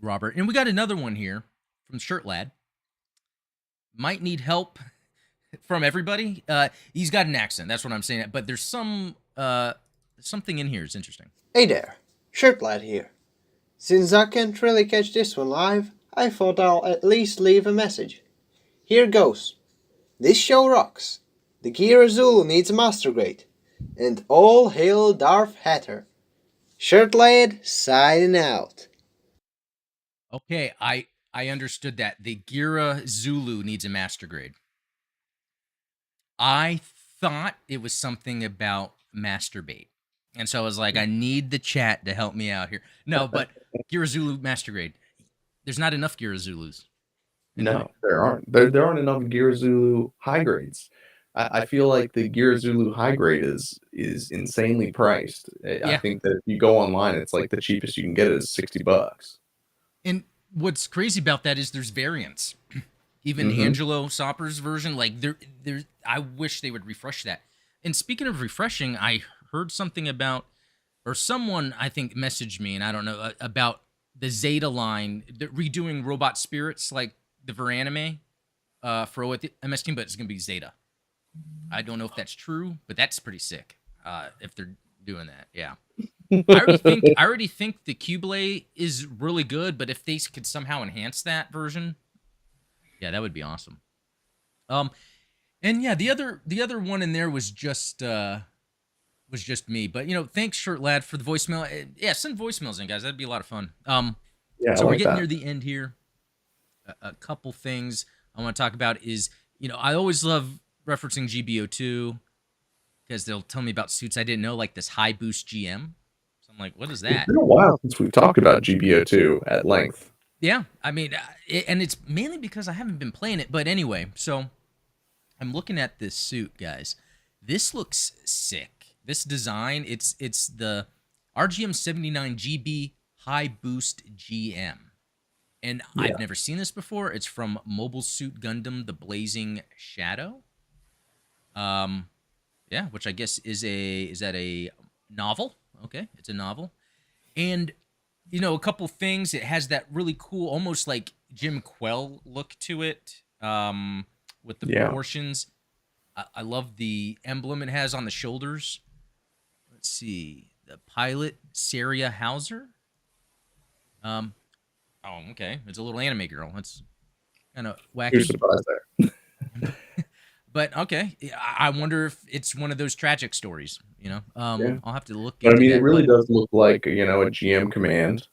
S1: Robert. And we got another one here from Shirt Lad. Might need help from everybody. He's got an accent. That's what I'm saying. But there's something in here is interesting.
S6: Hey there, Shirt Lad here. Since I can't really catch this one live, I thought I'll at least leave a message. Here goes. This show rocks. The Gira Zulu needs a master grade. And all hail Darth Hatter. Shirt Lad signing out.
S1: Okay, I understood that. The Gira Zulu needs a master grade. I thought it was something about masturbate. And so I was like, I need the chat to help me out here. No, but Gira Zulu master grade. There's not enough Gira Zulus.
S3: No, there aren't. There aren't enough Gira Zulu high grades. I feel like the Gira Zulu high grade is insanely priced. I think that if you go online, it's like the cheapest you can get it is $60.
S1: And what's crazy about that is there's variants. Even Angelo Sopper's version, like there, I wish they would refresh that. And speaking of refreshing, I heard something about, or someone I think messaged me, and I don't know about the Zeta line, redoing Robot Spirits like the Veranime for MS Team, but it's gonna be Zeta. I don't know if that's true, but that's pretty sick. If they're doing that, yeah. I already think the Q-Blade is really good, but if they could somehow enhance that version, yeah, that would be awesome. And yeah, the other one in there was just me. But thanks, Shirt Lad, for the voicemail. Yeah, send voicemails in, guys. That'd be a lot of fun.
S3: Yeah,
S1: so we're getting near the end here. A couple things I want to talk about is, I always love referencing GBO2 because they'll tell me about suits I didn't know, like this high boost GM. So I'm like, what is that?
S3: It's been a while since we've talked about GBO2 at length.
S1: Yeah, I mean, and it's mainly because I haven't been playing it. But anyway, so I'm looking at this suit, guys. This looks sick. This design, it's the RGM 79 GB High Boost GM. And I've never seen this before. It's from Mobile Suit Gundam, The Blazing Shadow. Yeah, which I guess is that a novel? Okay, it's a novel. And a couple things. It has that really cool, almost like Jim Quell look to it, with the proportions. I love the emblem it has on the shoulders. Let's see, the pilot Saria Hauser. Oh, okay, it's a little anime girl. That's kind of wacky.
S3: Who's surprised there?
S1: But okay, I wonder if it's one of those tragic stories. I'll have to look.
S3: But I mean, it really does look like a GM command.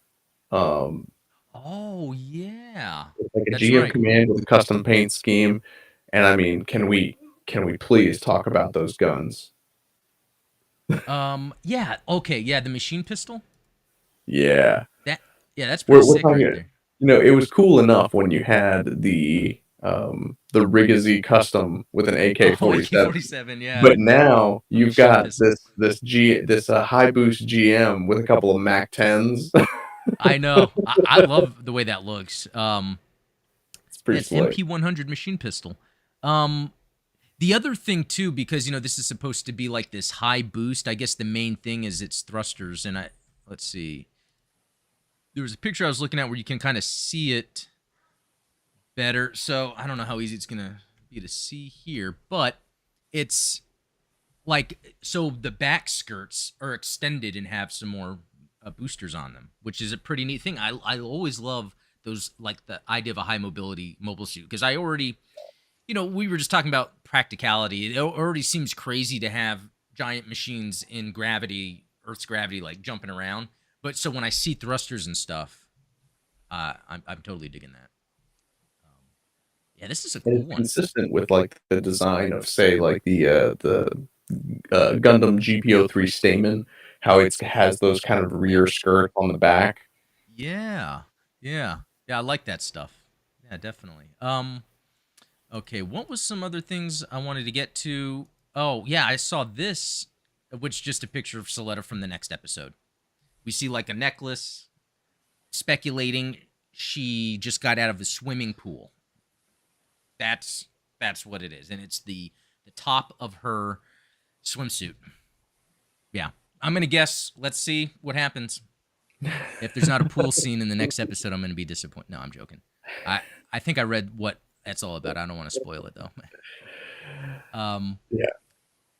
S1: Oh yeah, Yeah,
S3: It's like a
S1: that's
S3: GM
S1: right.
S3: command with a custom paint scheme. And I mean, can we please talk about those guns?
S1: Yeah, okay, yeah, the machine pistol.
S3: Yeah.
S1: That, yeah, that's pretty
S3: We're
S1: sick
S3: talking,
S1: right there.
S3: it was cool enough when you had the Rigazzi custom with an
S1: Oh,
S3: AK-47.
S1: AK-47, yeah.
S3: But now
S1: A
S3: you've
S1: machine
S3: got
S1: pistol.
S3: this high boost GM with a couple of Mac 10s.
S1: I know. I love the way that looks.
S3: It's pretty
S1: That
S3: slick.
S1: MP100 machine pistol. The other thing too, because this is supposed to be like this high boost. I guess the main thing is its thrusters, and let's see. There was a picture I was looking at where you can kind of see it better. So I don't know how easy it's gonna be to see here, but it's like, so the back skirts are extended and have some more boosters on them, which is a pretty neat thing. I always love those, like the idea of a high mobility mobile suit, because I already, we were just talking about practicality. It already seems crazy to have giant machines in gravity, Earth's gravity, like jumping around. But so when I see thrusters and stuff, I'm totally digging that. Yeah, this is a cool one.
S3: Consistent with like the design of, say, like the Gundam GPO3 Stamen, how it has those kind of rear skirt on the back.
S1: Yeah, yeah, yeah. I like that stuff. Yeah, definitely. Okay, what was some other things I wanted to get to? Oh, yeah, I saw this, which is just a picture of Soletta from the next episode. We see like a necklace, speculating she just got out of the swimming pool. That's what it is, and it's the top of her swimsuit. Yeah, I'm gonna guess. Let's see what happens. If there's not a pool scene in the next episode, I'm gonna be disappointed. No, I'm joking. I think I read what that's all about. I don't want to spoil it though.
S3: Yeah.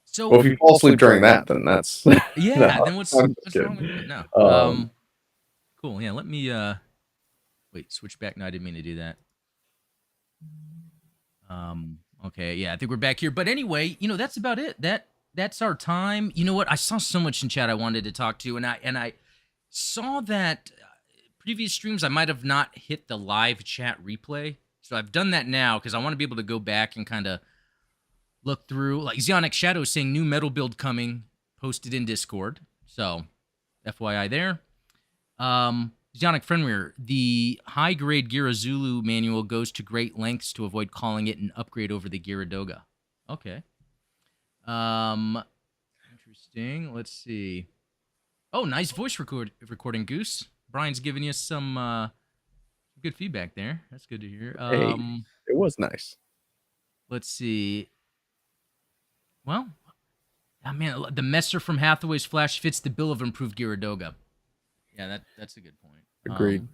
S1: So,
S3: well, if you fall asleep during that, then that's
S1: yeah.
S3: no,
S1: Then what's
S3: I'm
S1: wrong
S3: kidding.
S1: with it? No. Cool. Yeah. Let me wait. Switch back. No, I didn't mean to do that. Okay. Yeah. I think we're back here. But anyway, that's about it. That's our time. You know what? I saw so much in chat I wanted to talk to, and I saw that previous streams I might have not hit the live chat replay. So I've done that now because I want to be able to go back and kind of look through. Like Zionic Shadow saying new metal build coming, posted in Discord. So FYI there. Zionic Fenrir, the high-grade Girazulu manual goes to great lengths to avoid calling it an upgrade over the Giradoga. Okay. Interesting. Let's see. Oh, nice voice recording, Goose. Brian's giving you some good feedback there. That's good to hear.
S3: Hey, it was nice.
S1: Let's see. Well, man, the Messer from Hathaway's Flash fits the bill of improved Giradoga. Yeah, that's a good point.
S3: Agreed.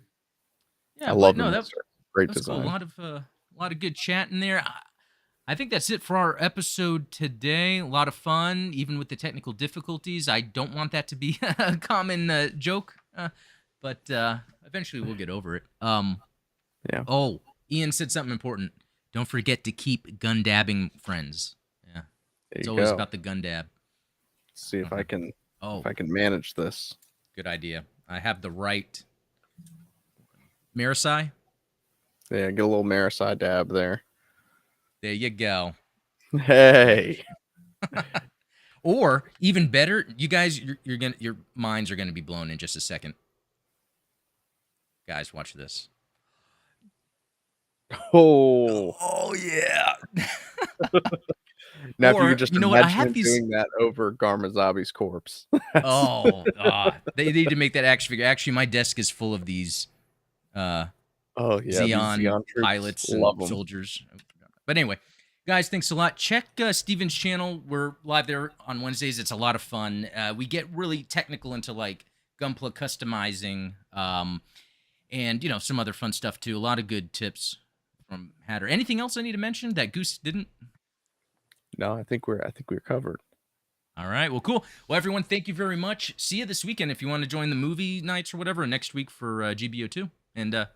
S1: Yeah,
S3: I love
S1: no,
S3: that. Great
S1: design.
S3: design.
S1: Cool. A lot of good chat in there. I think that's it for our episode today. A lot of fun, even with the technical difficulties. I don't want that to be a common joke, but eventually we'll get over it.
S3: Yeah.
S1: Oh, Ian said something important. Don't forget to keep gun dabbing friends. Yeah, it's always about the gun dab.
S3: Let's see if I can.
S1: Oh,
S3: if I can manage this.
S1: Good idea. I have the right Marisai.
S2: Yeah, get a little Marisai dab there.
S1: There you go.
S3: Hey.
S1: Or even better, you guys, your minds are gonna be blown in just a second. Guys, watch this.
S2: Oh
S1: yeah.
S2: Now,
S1: Or,
S2: if you could just
S1: you know what, I
S2: imagine
S1: have
S2: him
S1: these-
S2: doing that over Garmazabi's corpse.
S1: They need to make that action figure. Actually, my desk is full of these
S2: Oh yeah, these
S1: Zeon
S2: troops,
S1: pilots
S2: love
S1: and
S2: 'em.
S1: soldiers. But anyway, guys, thanks a lot. Check Steven's channel. We're live there on Wednesdays. It's a lot of fun. We get really technical into like Gunpla customizing, and some other fun stuff too. A lot of good tips from Hatter. Anything else I need to mention that Goose didn't?
S2: No, I think we're covered.
S1: All right. Well, cool. Well, everyone, thank you very much. See you this weekend if you want to join the movie nights or whatever, next week for GBO2. And